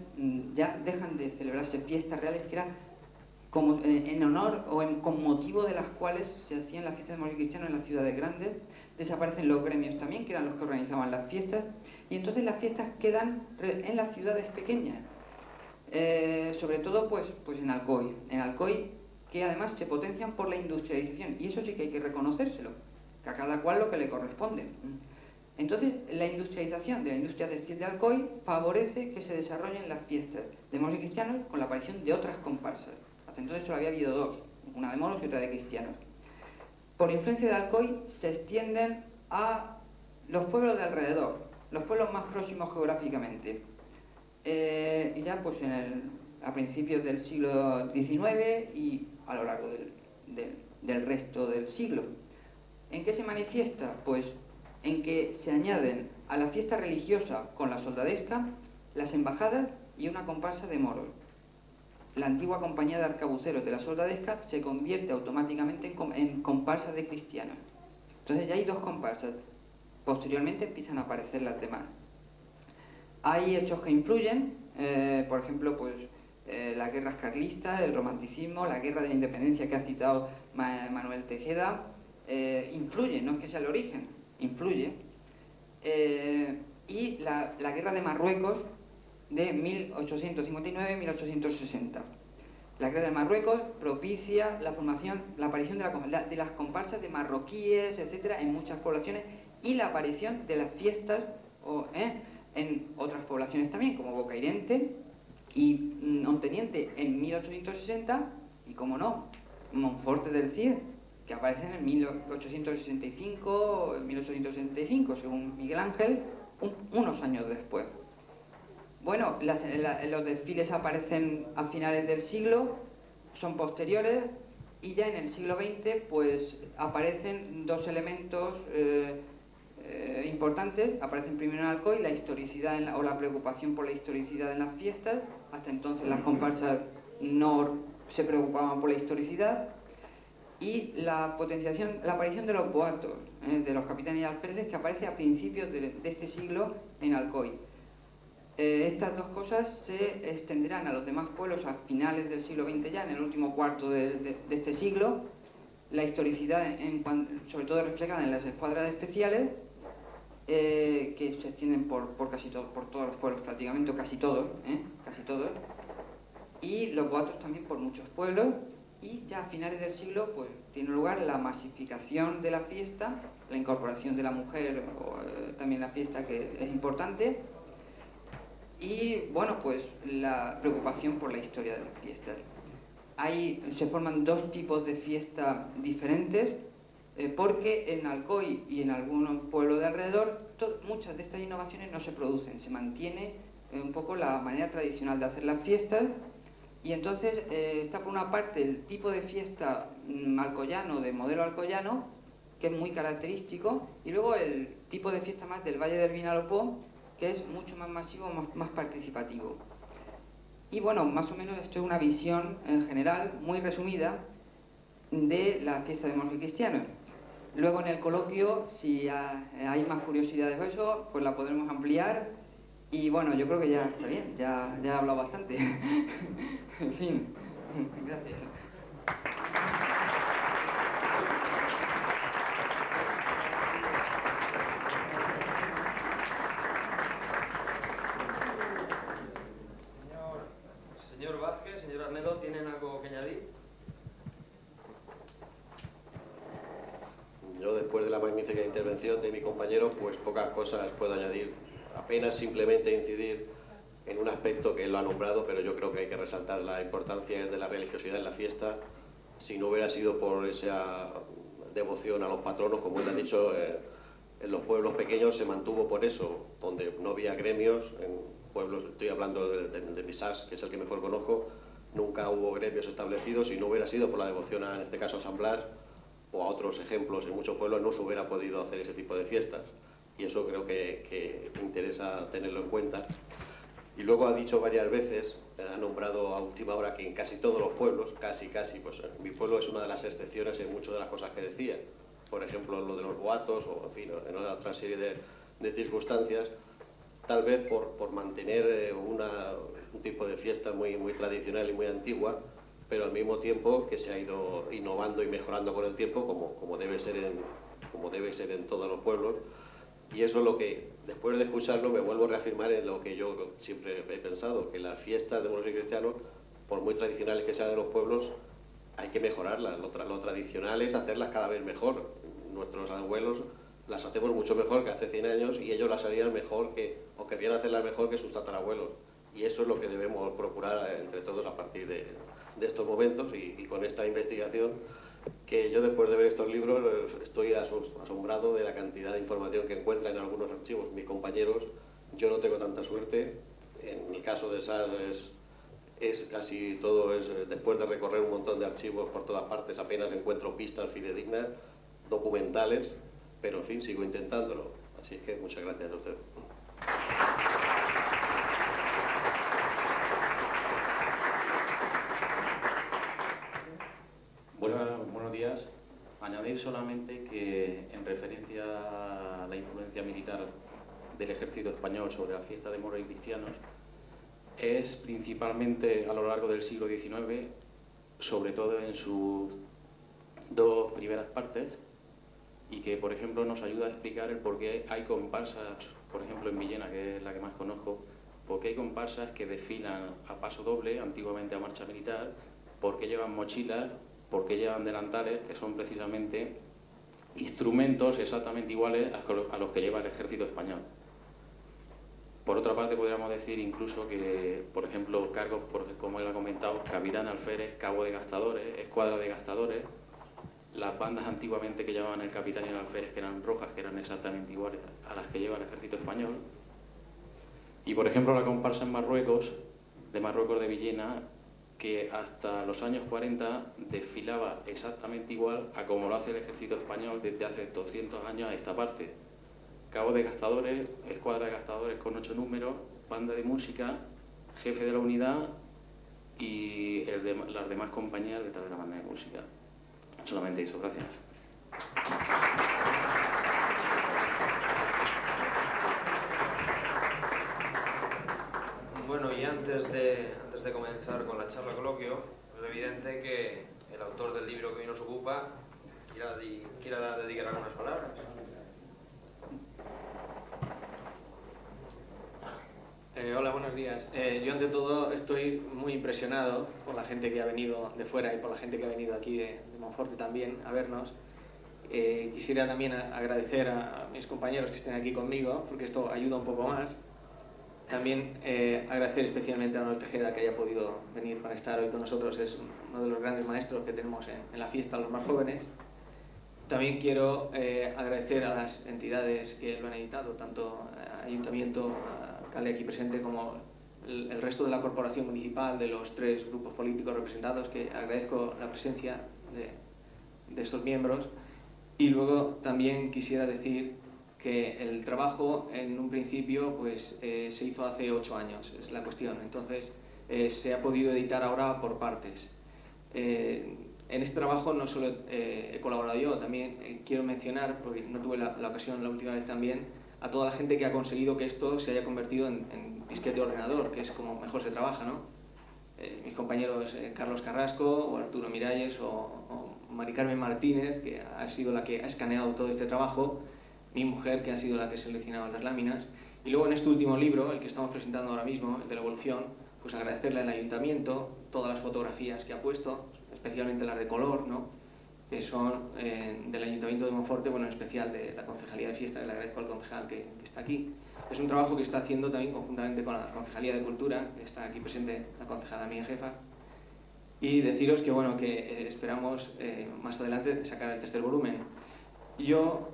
ya dejan de celebrarse fiestas reales que eran como, en honor o con motivo de las cuales se hacían las fiestas de moros y cristianos en las ciudades grandes. Desaparecen los gremios también, que eran los que organizaban las fiestas, y entonces las fiestas quedan en las ciudades pequeñas, sobre todo pues en Alcoy, que además se potencian por la industrialización, y eso sí que hay que reconocérselo, que a cada cual lo que le corresponde. Entonces, la industrialización de la industria textil de Alcoy favorece que se desarrollen las fiestas de moros y cristianos con la aparición de otras comparsas. Hasta entonces solo había habido dos, una de moros y otra de cristianos. Por influencia de Alcoy se extienden a los pueblos de alrededor, los pueblos más próximos geográficamente. Y ya pues a principios del siglo XIX y a lo largo del resto del siglo. ¿En qué se manifiesta? Pues en que se añaden a la fiesta religiosa con la soldadesca las embajadas y una comparsa de moros. La antigua compañía de arcabuceros de la soldadesca se convierte automáticamente en comparsa de cristianos. Entonces ya hay dos comparsas. Posteriormente empiezan a aparecer las demás. Hay hechos que influyen, por ejemplo, pues las guerras carlistas, el romanticismo, la guerra de la independencia que ha citado Manuel Tejeda, influye, no es que sea el origen, influye. Y la guerra de Marruecos de 1859-1860. La guerra de Marruecos propicia la aparición de las comparsas de marroquíes, etcétera, en muchas poblaciones, y la aparición de las fiestas en otras poblaciones también, como Bocairente y Onteniente en 1860, y como no, Monforte del Cid, que aparecen en 1865 o 1865, según Miguel Ángel, unos años después. Bueno, los desfiles aparecen a finales del siglo, son posteriores, y ya en el siglo XX pues aparecen dos elementos importantes. Aparecen primero en Alcoy la historicidad o la preocupación por la historicidad en las fiestas. Hasta entonces las comparsas no se preocupaban por la historicidad. Y la aparición de los boatos, de los capitanes y alféreces, que aparece a principios de este siglo en Alcoy. Estas dos cosas se extenderán a los demás pueblos a finales del siglo XX, ya en el último cuarto de este siglo. La historicidad, sobre todo reflejada en las escuadras especiales, que se extienden por todos los pueblos prácticamente, o casi todos, y los boatos también por muchos pueblos. Y ya a finales del siglo pues tiene lugar la masificación de la fiesta, la incorporación de la mujer, también la fiesta, que es importante. Y bueno, pues la preocupación por la historia de las fiestas. Se forman dos tipos de fiesta diferentes, porque en Alcoy y en algunos pueblos de alrededor muchas de estas innovaciones no se producen, se mantiene un poco la manera tradicional de hacer las fiestas. Y entonces está por una parte el tipo de fiesta alcoyano, de modelo alcoyano, que es muy característico, y luego el tipo de fiesta más del Valle del Vinalopó, que es mucho más masivo, más participativo. Y bueno, más o menos esto es una visión en general, muy resumida, de la fiesta de moros y cristianos. Luego en el coloquio, si hay más curiosidades de eso, pues la podremos ampliar. Y bueno, yo creo que ya está bien, ya he hablado bastante. En fin, gracias.
Señor Vázquez, señor Arnedo, ¿tienen algo que añadir?
Yo, después de la magnífica intervención de mi compañero, pues pocas cosas puedo añadir. Apenas simplemente incidir en un aspecto que él lo ha nombrado, pero yo creo que hay que resaltar la importancia de la religiosidad en la fiesta. Si no hubiera sido por esa devoción a los patronos, como él ha dicho, en los pueblos pequeños se mantuvo por eso, donde no había gremios. En pueblos, estoy hablando de Pisás, que es el que mejor conozco, nunca hubo gremios establecidos, y no hubiera sido por la devoción en este caso a San Blas o a otros ejemplos. En muchos pueblos no se hubiera podido hacer ese tipo de fiestas, y eso creo que interesa tenerlo en cuenta. Y luego ha dicho varias veces, ha nombrado a última hora, que en casi todos los pueblos, casi, pues mi pueblo es una de las excepciones en muchas de las cosas que decía. Por ejemplo, lo de los boatos, o en fin, en otra serie de circunstancias. tal vez por mantener un tipo de fiesta muy tradicional y muy antigua, pero al mismo tiempo que se ha ido innovando y mejorando con el tiempo, como debe ser en todos los pueblos. Y eso es lo que, después de escucharlo, me vuelvo a reafirmar en lo que yo siempre he pensado, que las fiestas de moros y cristianos, por muy tradicionales que sean en los pueblos, hay que mejorarlas. Lo tradicional es hacerlas cada vez mejor. Nuestros abuelos las hacemos mucho mejor que hace 100 años y ellos las harían mejor o querrían hacerlas mejor que sus tatarabuelos. Y eso es lo que debemos procurar entre todos a partir de estos momentos y con esta investigación, que yo después de ver estos libros estoy asombrado de la cantidad de información que encuentra en algunos archivos mis compañeros. Yo no tengo tanta suerte. En mi caso de SAR es casi todo, después de recorrer un montón de archivos por todas partes, apenas encuentro pistas fidedignas, documentales, pero en fin, sigo intentándolo. Así que muchas gracias a usted.
Buenos días. Añadir solamente que en referencia a la influencia militar del ejército español sobre la fiesta de moros y cristianos, es principalmente a lo largo del siglo XIX, sobre todo en sus dos primeras partes, y que, por ejemplo, nos ayuda a explicar el por qué hay comparsas, por ejemplo, en Villena, que es la que más conozco, por qué hay comparsas que desfilan a paso doble, antiguamente a marcha militar, por qué llevan mochilas, por qué llevan delantales, que son precisamente instrumentos exactamente iguales a los que lleva el ejército español. Por otra parte, podríamos decir incluso que, por ejemplo, cargos, como él ha comentado, capitán alférez, cabo de gastadores, escuadra de gastadores, las bandas antiguamente que llevaban el capitán y el alférez, que eran rojas, que eran exactamente iguales a las que lleva el ejército español. Y, por ejemplo, la comparsa en Marruecos de Villena, que hasta los años 40 desfilaba exactamente igual a como lo hace el ejército español desde hace 200 años a esta parte. Cabo de gastadores, escuadra de gastadores con 8 números, banda de música, jefe de la unidad y las demás compañías detrás de la banda de música. Solamente eso, gracias.
Bueno, y antes de comenzar con la charla coloquio, es evidente que el autor del libro que hoy nos ocupa quiera dedicar algunas palabras.
Hola, buenos días. Yo ante todo estoy muy impresionado por la gente que ha venido de fuera y por la gente que ha venido aquí de Monforte también a vernos. Quisiera también agradecer a mis compañeros que estén aquí conmigo, porque esto ayuda un poco más. También agradecer especialmente a Manuel Tejeda que haya podido venir para estar hoy con nosotros. Es uno de los grandes maestros que tenemos en la fiesta, los más jóvenes. También quiero agradecer a las entidades que lo han editado, tanto Ayuntamiento, Cale aquí presente, como el resto de la corporación municipal, de los 3 grupos políticos representados, que agradezco la presencia de estos miembros. Y luego también quisiera decir que el trabajo en un principio pues se hizo hace 8 años, es la cuestión. Entonces se ha podido editar ahora por partes. En este trabajo no solo he colaborado yo, también quiero mencionar, porque no tuve la ocasión la última vez también, a toda la gente que ha conseguido que esto se haya convertido en disquete de ordenador, que es como mejor se trabaja, ¿no? Mis compañeros Carlos Carrasco o Arturo Miralles o Mari Carmen Martínez, que ha sido la que ha escaneado todo este trabajo, mi mujer, que ha sido la que ha seleccionado las láminas, y luego en este último libro, el que estamos presentando ahora mismo, el de la evolución, pues agradecerle al Ayuntamiento todas las fotografías que ha puesto, especialmente las de color, ¿no?, que son del Ayuntamiento de Monforte, bueno, en especial de la Concejalía de Fiesta, que le agradezco al concejal que está aquí. Es un trabajo que está haciendo también conjuntamente con la Concejalía de Cultura, que está aquí presente la concejala mía jefa, y deciros que, bueno, que esperamos más adelante sacar el tercer volumen. Yo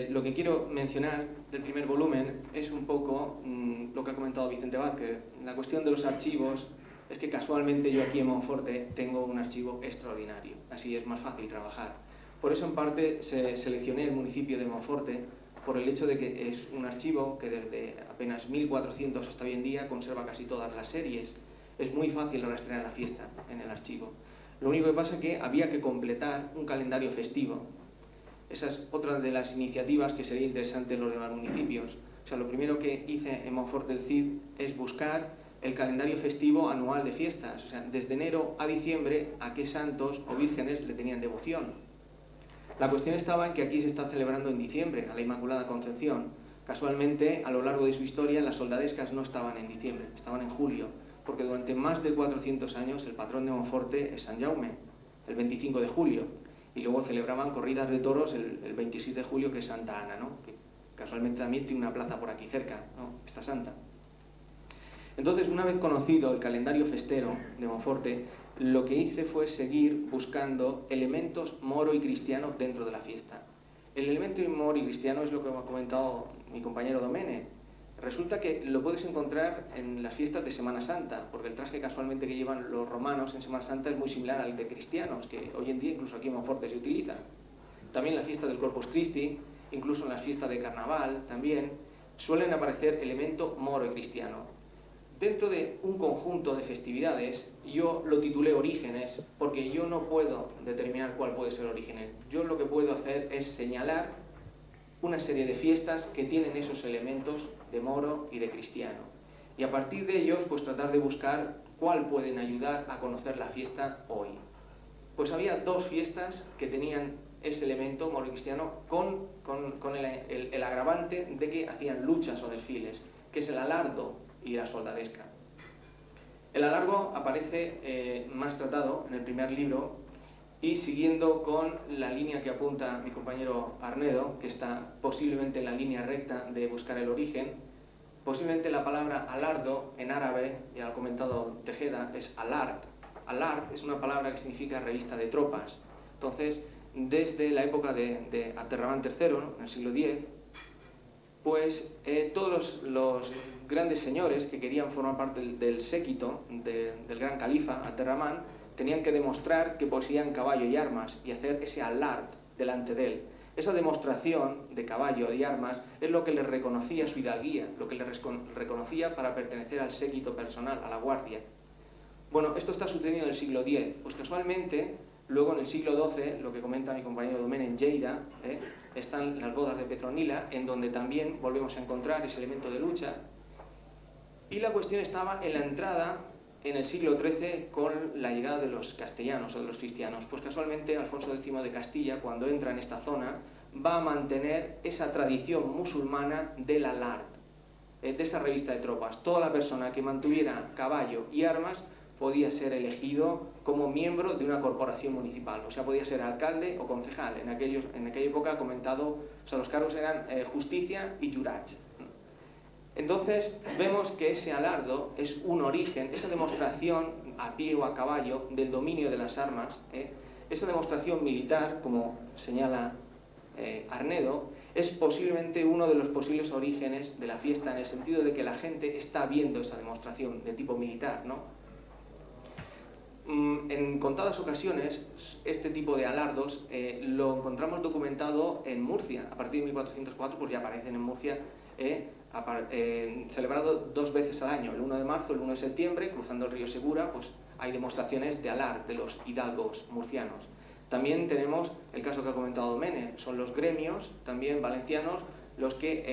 lo que quiero mencionar del primer volumen es un poco lo que ha comentado Vicente Vázquez. La cuestión de los archivos es que casualmente yo aquí en Monforte tengo un archivo extraordinario, así es más fácil trabajar. Por eso en parte seleccioné el municipio de Monforte por el hecho de que es un archivo que desde apenas 1400 hasta hoy en día conserva casi todas las series. Es muy fácil rastrear la fiesta en el archivo. Lo único que pasa es que había que completar un calendario festivo. Esa es otra de las iniciativas que sería interesante en los demás municipios. O sea, lo primero que hice en Montfort del Cid es buscar el calendario festivo anual de fiestas, o sea, desde enero a diciembre a qué santos o vírgenes le tenían devoción. La cuestión estaba en que aquí se está celebrando en diciembre, a la Inmaculada Concepción. Casualmente, a lo largo de su historia, las soldadescas no estaban en diciembre, estaban en julio, porque durante más de 400 años el patrón de Monforte es San Jaume, el 25 de julio, y luego celebraban corridas de toros el 26 de julio, que es Santa Ana, ¿no? Que casualmente también tiene una plaza por aquí cerca, ¿no? Esta santa. Entonces, una vez conocido el calendario festero de Monforte, lo que hice fue seguir buscando elementos moro y cristiano dentro de la fiesta. El elemento moro y cristiano es lo que me ha comentado mi compañero Domene. Resulta que lo puedes encontrar en las fiestas de Semana Santa, porque el traje casualmente que llevan los romanos en Semana Santa es muy similar al de cristianos, que hoy en día incluso aquí en Monforte se utiliza. También en la fiesta del Corpus Christi, incluso en las fiestas de Carnaval también, suelen aparecer elementos moro y cristiano. Dentro de un conjunto de festividades, yo lo titulé Orígenes, porque yo no puedo determinar cuál puede ser Orígenes. Yo lo que puedo hacer es señalar una serie de fiestas que tienen esos elementos de moro y de cristiano. Y a partir de ellos, pues tratar de buscar cuál pueden ayudar a conocer la fiesta hoy. Pues había dos fiestas que tenían ese elemento moro y cristiano con el agravante de que hacían luchas o desfiles, que es el alardo y la soldadesca. El alargo aparece más tratado en el primer libro y siguiendo con la línea que apunta mi compañero Arnedo, que está posiblemente en la línea recta de buscar el origen, posiblemente la palabra alardo en árabe, ya lo ha comentado Tejeda, es alart. Alart es una palabra que significa revista de tropas. Entonces, desde la época de Abderramán III, ¿no?, en el siglo X, pues todos los grandes señores que querían formar parte del séquito del gran califa Abderramán tenían que demostrar que poseían caballo y armas y hacer ese alart delante de él. Esa demostración de caballo y armas es lo que les reconocía su hidalguía, lo que les reconocía para pertenecer al séquito personal, a la guardia. Bueno, esto está sucediendo en el siglo X. Pues casualmente, luego en el siglo XII, lo que comenta mi compañero Domene en Lleida, están las bodas de Petronila, en donde también volvemos a encontrar ese elemento de lucha. Y la cuestión estaba en la entrada, en el siglo XIII, con la llegada de los castellanos o de los cristianos. Pues casualmente Alfonso X de Castilla, cuando entra en esta zona, va a mantener esa tradición musulmana del alart, de esa revista de tropas. Toda la persona que mantuviera caballo y armas podía ser elegido como miembro de una corporación municipal, o sea, podía ser alcalde o concejal. En aquella época, comentado, o sea, los cargos eran justicia y jurats. Entonces, vemos que ese alardo es un origen, esa demostración a pie o a caballo del dominio de las armas, esa demostración militar, como señala Arnedo, es posiblemente uno de los posibles orígenes de la fiesta, en el sentido de que la gente está viendo esa demostración de tipo militar, ¿no? En contadas ocasiones, este tipo de alardos lo encontramos documentado en Murcia. A partir de 1404, pues ya aparecen en Murcia, celebrado 2 veces al año, el 1 de marzo, el 1 de septiembre, cruzando el río Segura, pues hay demostraciones de alart de los hidalgos murcianos. También tenemos el caso que ha comentado Domene, son los gremios, también valencianos, los que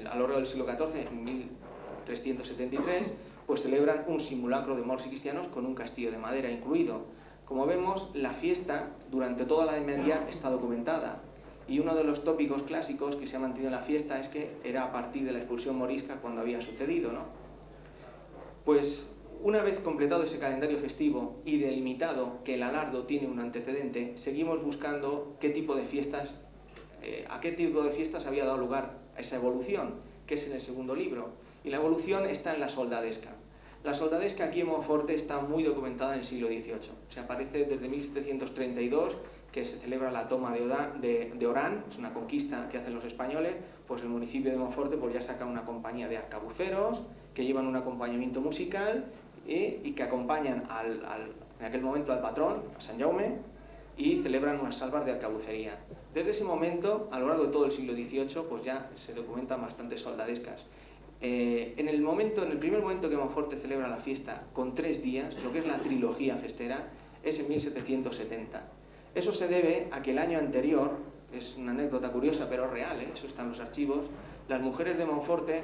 a lo largo del siglo XIV, en 1373, pues celebran un simulacro de moros y cristianos con un castillo de madera incluido. Como vemos, la fiesta durante toda la Edad Media está documentada, y uno de los tópicos clásicos que se ha mantenido en la fiesta es que era a partir de la expulsión morisca cuando había sucedido, ¿no? Pues una vez completado ese calendario festivo y delimitado que el alardo tiene un antecedente, seguimos buscando qué tipo de fiestas, a qué tipo de fiestas había dado lugar a esa evolución, que es en el segundo libro. Y la evolución está en la soldadesca. La soldadesca aquí en Monforte está muy documentada en el siglo XVIII. Se aparece desde 1732, que se celebra la toma de Orán, es una conquista que hacen los españoles. Pues el municipio de Monforte pues ya saca una compañía de arcabuceros que llevan un acompañamiento musical y que acompañan en aquel momento al patrón, a San Jaume, y celebran unas salvas de arcabucería. Desde ese momento, a lo largo de todo el siglo XVIII, pues ya se documentan bastantes soldadescas. En el primer momento que Monforte celebra la fiesta con 3 días, lo que es la trilogía festera, es en 1770. Eso se debe a que el año anterior, es una anécdota curiosa pero real, eso está en los archivos, las mujeres de Monforte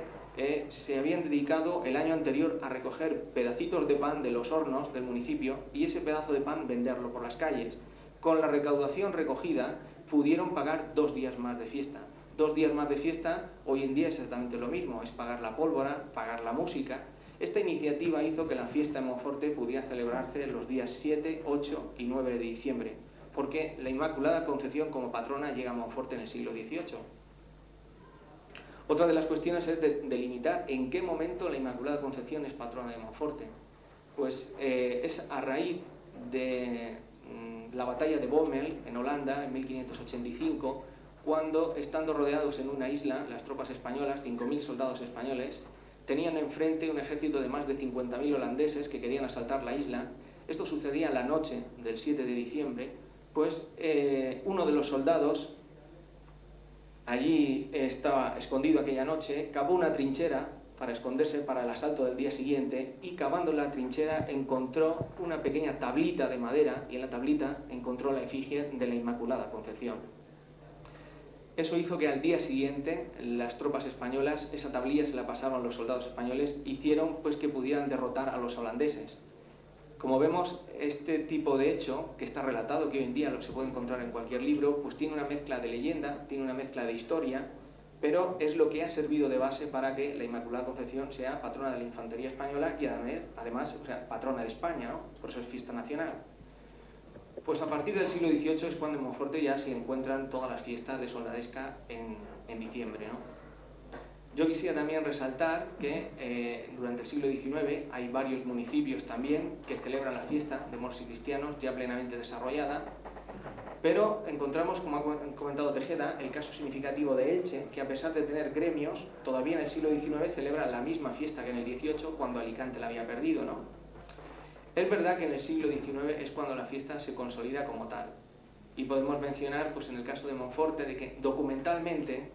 se habían dedicado el año anterior a recoger pedacitos de pan de los hornos del municipio y ese pedazo de pan venderlo por las calles. Con la recaudación recogida pudieron pagar 2 días más de fiesta. 2 días más de fiesta hoy en día es exactamente lo mismo, es pagar la pólvora, pagar la música. Esta iniciativa hizo que la fiesta en Monforte pudiera celebrarse los días 7, 8 y 9 de diciembre, porque la Inmaculada Concepción como patrona llega a Monforte en el siglo XVIII. Otra de las cuestiones es delimitar en qué momento la Inmaculada Concepción es patrona de Monforte. Pues es a raíz de la batalla de Bommel en Holanda en 1585, cuando, estando rodeados en una isla, las tropas españolas, 5.000 soldados españoles, tenían enfrente un ejército de más de 50.000 holandeses que querían asaltar la isla. Esto sucedía la noche del 7 de diciembre, pues uno de los soldados, allí estaba escondido aquella noche, cavó una trinchera para esconderse para el asalto del día siguiente y cavando la trinchera encontró una pequeña tablita de madera y en la tablita encontró la efigie de la Inmaculada Concepción. Eso hizo que al día siguiente las tropas españolas, esa tablilla se la pasaron a los soldados españoles, hicieron pues que pudieran derrotar a los holandeses. Como vemos, este tipo de hecho, que está relatado, que hoy en día lo se puede encontrar en cualquier libro, pues tiene una mezcla de leyenda, tiene una mezcla de historia, pero es lo que ha servido de base para que la Inmaculada Concepción sea patrona de la infantería española y además o sea, patrona de España, ¿no? Por eso es fiesta nacional. Pues a partir del siglo XVIII es cuando en Monforte ya se encuentran todas las fiestas de soldadesca en diciembre, ¿no? Yo quisiera también resaltar que durante el siglo XIX hay varios municipios también que celebran la fiesta de moros y cristianos ya plenamente desarrollada, pero encontramos, como ha comentado Tejeda, el caso significativo de Elche, que a pesar de tener gremios, todavía en el siglo XIX celebra la misma fiesta que en el XVIII, cuando Alicante la había perdido, ¿no? Es verdad que en el siglo XIX es cuando la fiesta se consolida como tal, y podemos mencionar, pues en el caso de Monforte, de que documentalmente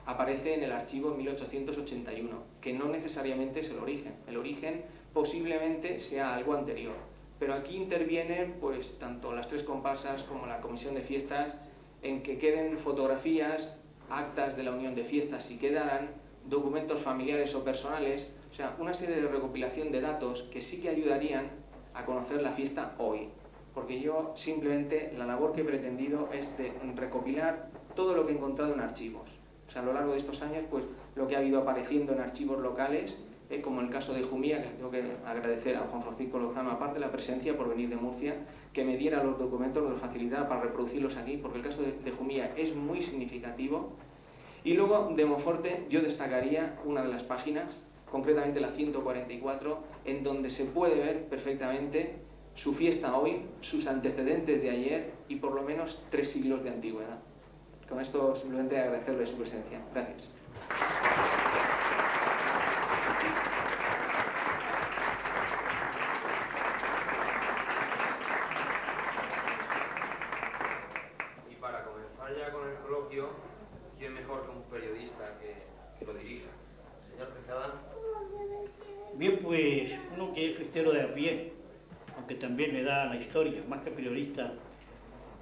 aparece en el archivo 1881, que no necesariamente es el origen posiblemente sea algo anterior, pero aquí intervienen pues tanto las 3 comparsas como la comisión de fiestas en que queden fotografías, actas de la unión de fiestas si quedaran, documentos familiares o personales, o sea, una serie de recopilación de datos que sí que ayudarían a conocer la fiesta hoy, porque yo simplemente la labor que he pretendido es de recopilar todo lo que he encontrado en archivos. O sea, a lo largo de estos años, pues lo que ha ido apareciendo en archivos locales, como el caso de Jumía, que tengo que agradecer a Juan Francisco Lozano, aparte de la presencia por venir de Murcia, que me diera los documentos, los facilitara para reproducirlos aquí, porque el caso de Jumía es muy significativo. Y luego de Monforte yo destacaría una de las páginas, concretamente la 144, en donde se puede ver perfectamente su fiesta hoy, sus antecedentes de ayer y por lo menos 3 siglos de antigüedad. Con esto simplemente agradecerle su presencia. Gracias.
Y para comenzar ya con el coloquio, ¿quién mejor que un periodista que lo dirija? Señor Tejada.
Bien, pues uno que es fiestero de a pie, aunque también le da la historia, más que periodista,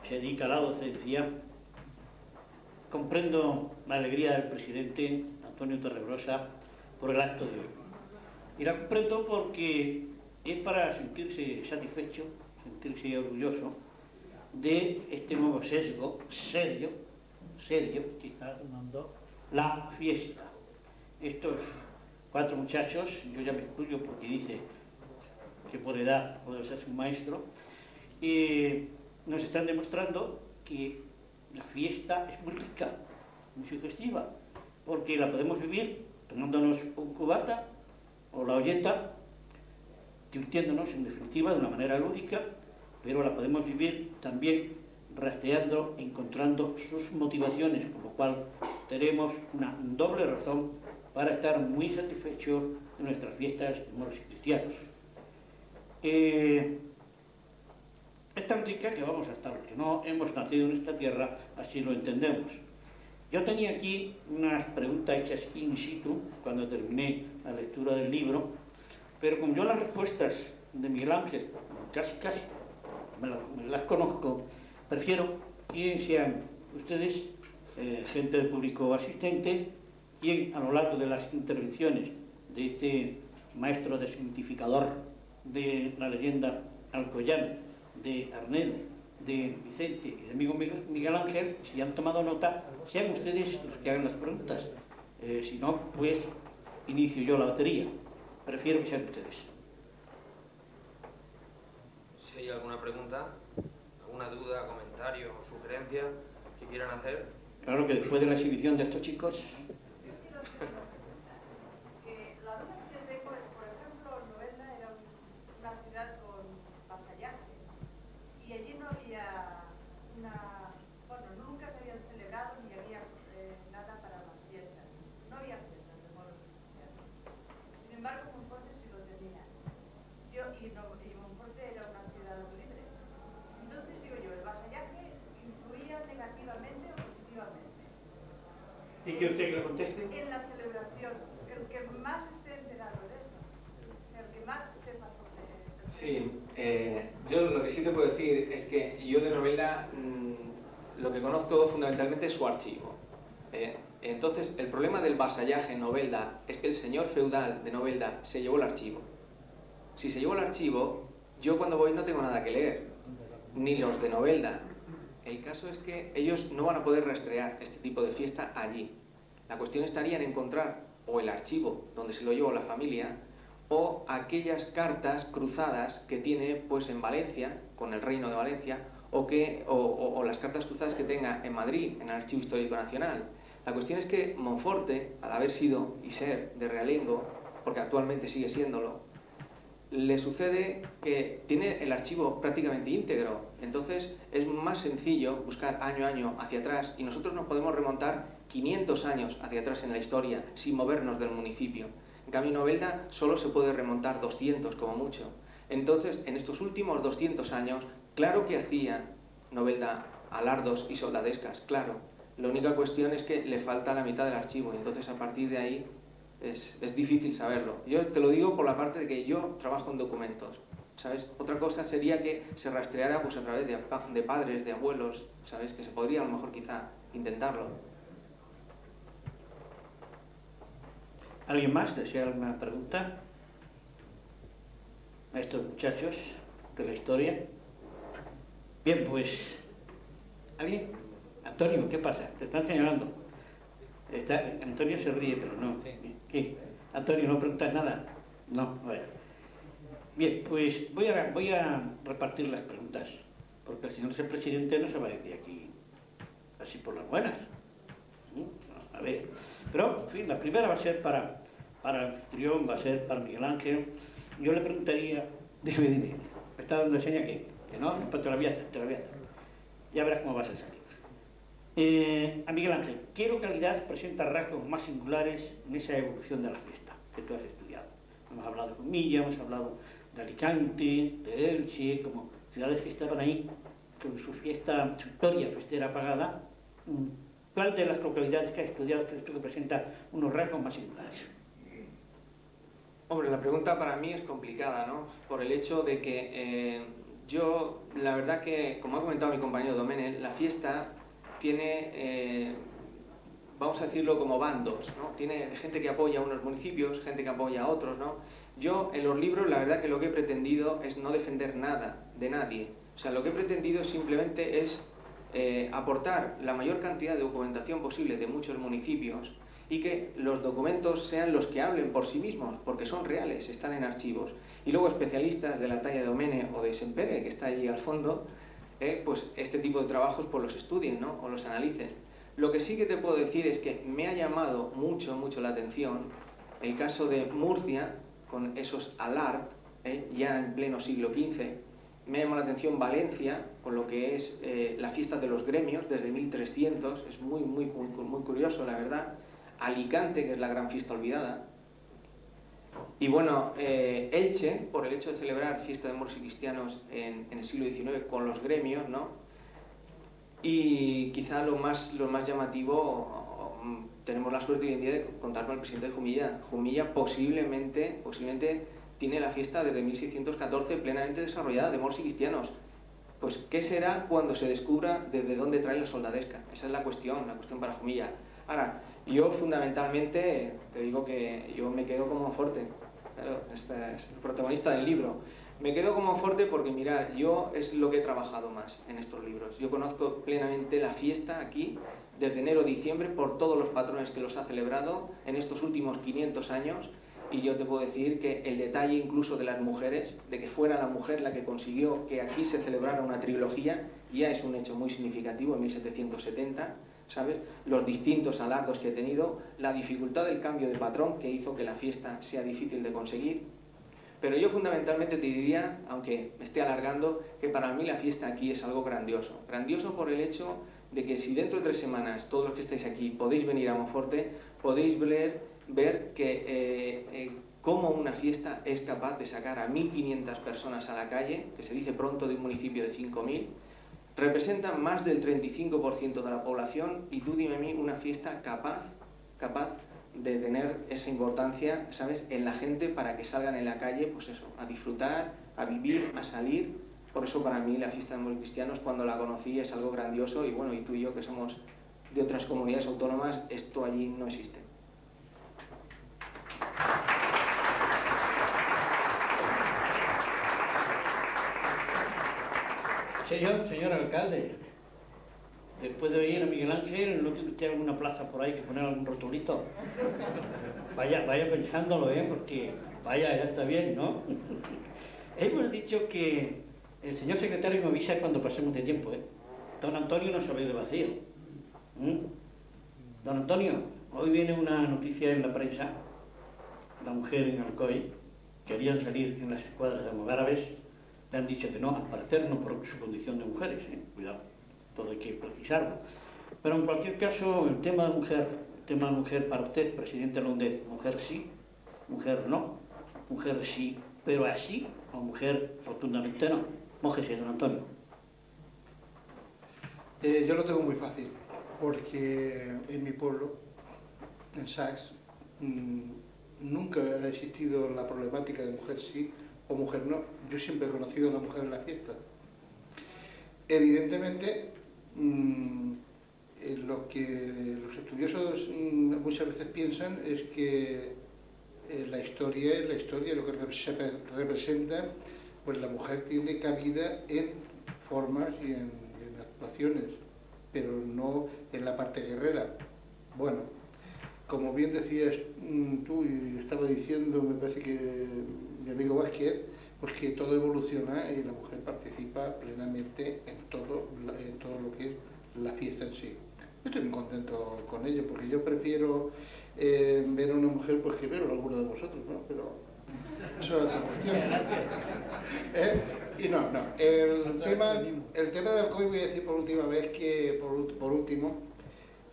se dedica a la docencia. Comprendo la alegría del presidente Antonio Torregrosa por el acto de hoy. Y la comprendo porque es para sentirse satisfecho, sentirse orgulloso de este nuevo sesgo serio que está tomando la fiesta. Estos 4 muchachos, yo ya me excluyo porque dice que por edad puede ser su maestro, nos están demostrando que la fiesta es muy rica, muy sugestiva, porque la podemos vivir tomándonos un cubata o la olleta, divirtiéndonos en definitiva de una manera lúdica, pero la podemos vivir también rastreando, encontrando sus motivaciones, por lo cual tenemos una doble razón para estar muy satisfechos de nuestras fiestas de moros y cristianos. Es tan rica que vamos a estar, porque no hemos nacido en esta tierra, así lo entendemos. Yo tenía aquí unas preguntas hechas in situ cuando terminé la lectura del libro, pero como yo las respuestas de Miguel Ángel casi me las conozco, prefiero que sean ustedes, gente del público asistente, bien a lo largo de las intervenciones de este maestro desmitificador de la leyenda Alcoyano, de Arnel, de Vicente y de amigo Miguel Ángel. Si han tomado nota, sean ustedes los que hagan las preguntas. Si no, pues inicio yo la batería. Prefiero que sean ustedes.
Si hay alguna pregunta, alguna duda, comentario o sugerencia que quieran hacer.
Claro que después de la exhibición de estos chicos...
La duda que tengo es, por ejemplo, Novelda era una ciudad con vasallaje y allí no había nunca se habían celebrado ni había nada para las fiestas. No había fiestas de moros cristianos. Sin embargo, Monforte sí lo tenía. Y Monforte era una ciudad libre. Entonces, digo yo, ¿el vasallaje influía negativamente o positivamente?
¿Y que usted que lo conteste?
En la celebración, el que más esté enterado de eso, el que más sepa sobre eso.
Sí, yo lo que sí te puedo decir es que yo de Novelda lo que conozco fundamentalmente es su archivo. Entonces, el problema del vasallaje en Novelda es que el señor feudal de Novelda se llevó el archivo. Si se llevó el archivo, yo cuando voy no tengo nada que leer, ni los de Novelda. El caso es que ellos no van a poder rastrear este tipo de fiesta allí. La cuestión estaría en encontrar o el archivo donde se lo llevó la familia o aquellas cartas cruzadas que tiene pues en Valencia, con el Reino de Valencia, o las cartas cruzadas que tenga en Madrid, en el Archivo Histórico Nacional. La cuestión es que Monforte, al haber sido y ser de realengo, porque actualmente sigue siéndolo, le sucede que tiene el archivo prácticamente íntegro. Entonces es más sencillo buscar año a año hacia atrás y nosotros nos podemos remontar 500 años hacia atrás en la historia sin movernos del municipio. En cambio, Novelda solo se puede remontar 200 como mucho. Entonces, en estos últimos 200 años, claro que hacía Novelda alardos y soldadescas, claro. La única cuestión es que le falta la mitad del archivo y entonces a partir de ahí es difícil saberlo. Yo te lo digo por la parte de que yo trabajo en documentos, ¿sabes? Otra cosa sería que se rastreara pues a través de padres, de abuelos, ¿sabes? Que se podría a lo mejor quizá intentarlo.
¿Alguien más desea alguna pregunta a estos muchachos de la historia? Bien, pues... ¿Alguien? Antonio, ¿qué pasa? Te están señalando. Antonio se ríe, pero no. ¿Qué? Antonio, ¿no preguntas nada? No, a ver. Bien, pues voy a repartir las preguntas, porque el señor presidente no se va a ir de aquí así por las buenas. A ver, pero, en fin, la primera va a ser para el anfitrión, va a ser para Miguel Ángel. Yo le preguntaría, dime, ¿me está dando seña que no? Pues te la voy a hacer. Ya verás cómo vas a salir. A Miguel Ángel, ¿qué localidad presenta rasgos más singulares en esa evolución de la fiesta que tú has estudiado? Hemos hablado de Jumilla, hemos hablado de Alicante, de Elche, como ciudades que estaban ahí con su fiesta, su historia festera apagada. ¿Cuál de las localidades que has estudiado crees tú que presenta unos rasgos más singulares?
Hombre, la pregunta para mí es complicada, ¿no? Por el hecho de que yo, la verdad que, como ha comentado mi compañero Domenech, la fiesta tiene, vamos a decirlo como bandos, ¿no? Tiene gente que apoya a unos municipios, gente que apoya a otros, ¿no? Yo en los libros la verdad que lo que he pretendido es no defender nada de nadie. O sea, lo que he pretendido simplemente es aportar la mayor cantidad de documentación posible de muchos municipios y que los documentos sean los que hablen por sí mismos, porque son reales, están en archivos. Y luego especialistas de la talla de Domenech o de Sempere, que está allí al fondo, pues este tipo de trabajos pues los estudien, ¿no? O los analicen. Lo que sí que te puedo decir es que me ha llamado mucho la atención el caso de Murcia, con esos alart, ya en pleno siglo XV. Me ha llamado la atención Valencia, con lo que es la fiesta de los gremios, desde 1300, es muy curioso, la verdad. Alicante, que es la gran fiesta olvidada. Y bueno, Elche, por el hecho de celebrar fiesta de moros y cristianos en el siglo XIX con los gremios, ¿no? Y quizá lo más llamativo, tenemos la suerte hoy en día de contar con el presidente de Jumilla. Jumilla posiblemente tiene la fiesta desde 1614 plenamente desarrollada de moros y cristianos. Pues, ¿qué será cuando se descubra desde dónde trae la soldadesca? Esa es la cuestión para Jumilla. Ahora, yo fundamentalmente, te digo que yo me quedo como Monforte, claro, este es el protagonista del libro. Me quedo como Monforte porque, mirad, yo es lo que he trabajado más en estos libros. Yo conozco plenamente la fiesta aquí, desde enero a diciembre, por todos los patrones que los ha celebrado en estos últimos 500 años, y yo te puedo decir que el detalle incluso de las mujeres, de que fuera la mujer la que consiguió que aquí se celebrara una trilogía, ya es un hecho muy significativo en 1770, ¿sabes? Los distintos alargos que he tenido, la dificultad del cambio de patrón que hizo que la fiesta sea difícil de conseguir. Pero yo fundamentalmente te diría, aunque me esté alargando, que para mí la fiesta aquí es algo grandioso. Grandioso por el hecho de que si dentro de 3 semanas, todos los que estáis aquí, podéis venir a Monforte, podéis ver que cómo una fiesta es capaz de sacar a 1.500 personas a la calle, que se dice pronto de un municipio de 5.000, representan más del 35% de la población, y tú dime a mí una fiesta capaz de tener esa importancia, ¿sabes?, en la gente, para que salgan en la calle, pues eso, a disfrutar, a vivir, a salir. Por eso para mí la fiesta de Moros Cristianos, cuando la conocí, es algo grandioso, y bueno, y tú y yo que somos de otras comunidades autónomas, esto allí no existe.
Señor alcalde, después de oír a Miguel Ángel, ¿no tiene usted alguna plaza por ahí que poner algún rotulito? Vaya pensándolo, porque vaya, ya está bien, ¿no? Hemos dicho que el señor secretario me avisa cuando pasemos de tiempo, Don Antonio no se olvide de vacío. Don Antonio, hoy viene una noticia en la prensa. La mujer en Alcoy querían salir en las escuadras de almogárabes. Le han dicho que no, al parecer no por su condición de mujeres, cuidado, todo hay que precisarlo. Pero en cualquier caso, el tema de mujer para usted, presidente Lóndez, mujer sí, mujer no, mujer sí, pero así, o mujer rotundamente no. Mójese, don Antonio.
Yo lo tengo muy fácil, porque en mi pueblo, en Sax, nunca ha existido la problemática de mujer sí o mujer no. Yo siempre he conocido a una mujer en la fiesta. Evidentemente, lo que los estudiosos muchas veces piensan es que la historia es la historia, lo que representa, pues la mujer tiene cabida en formas y en actuaciones, pero no en la parte guerrera. Bueno, como bien decías tú y estaba diciendo, me parece que mi amigo Vázquez, pues que todo evoluciona y la mujer participa plenamente en todo lo que es la fiesta en sí. Yo estoy muy contento con ello, porque yo prefiero ver a una mujer pues que ver a alguno de vosotros, ¿no? Pero eso es otra cuestión. Y no, el tema del COI, voy a decir por última vez que, por último,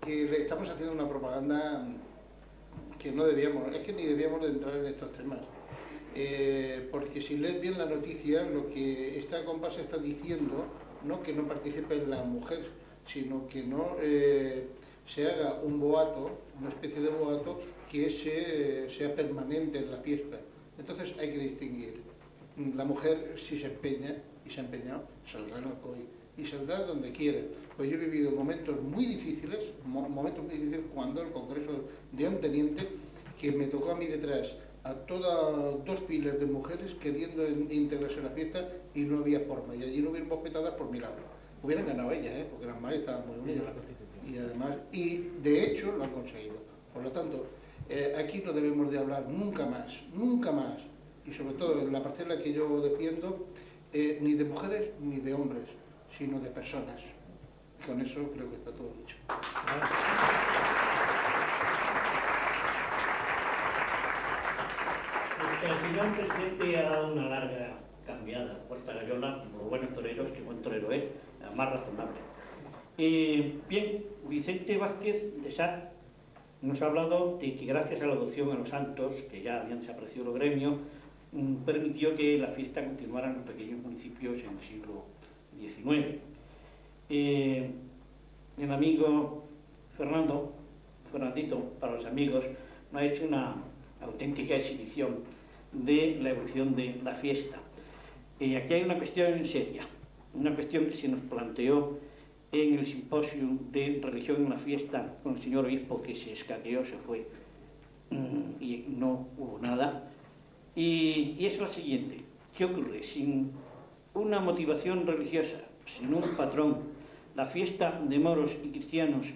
que le estamos haciendo una propaganda que no debíamos, es que ni debíamos de entrar en estos temas. Porque si lees bien la noticia, lo que esta comparsa está diciendo, no que no participe la mujer, sino que no se haga un boato, una especie de boato que sea permanente en la fiesta. Entonces hay que distinguir. La mujer, si se empeña, y se ha empeñado, saldrá en Alcoy, y saldrá donde quiera. Pues yo he vivido momentos muy difíciles cuando el Congreso de un teniente, que me tocó a mí detrás a todas 2 filas de mujeres queriendo integrarse en la fiesta, y no había forma, y allí no hubieran bofetadas por milagro. Hubieran ganado ellas, porque las madres estaban muy unidas, y además, y de hecho lo han conseguido. Por lo tanto, aquí no debemos de hablar nunca más, y sobre todo en la parcela que yo defiendo, ni de mujeres ni de hombres, sino de personas. Con eso creo que está todo dicho.
El señor presidente ha dado una larga cambiada, puerta gallola, como buenos toreros, que buen torero es, más razonable. Bien, Vicente Vázquez de Sá nos ha hablado de que gracias a la adopción a los santos, que ya habían desaparecido los gremios, permitió que la fiesta continuara en los pequeños municipios en el siglo XIX. El amigo Fernandito, para los amigos, me ha hecho una auténtica exhibición de la evolución de la fiesta. Aquí hay una cuestión seria, una cuestión que se nos planteó en el simposio de religión en la fiesta con el señor obispo, que se escaqueó, se fue y no hubo nada. Y es la siguiente: ¿qué ocurre? Sin una motivación religiosa, sin un patrón, la fiesta de moros y cristianos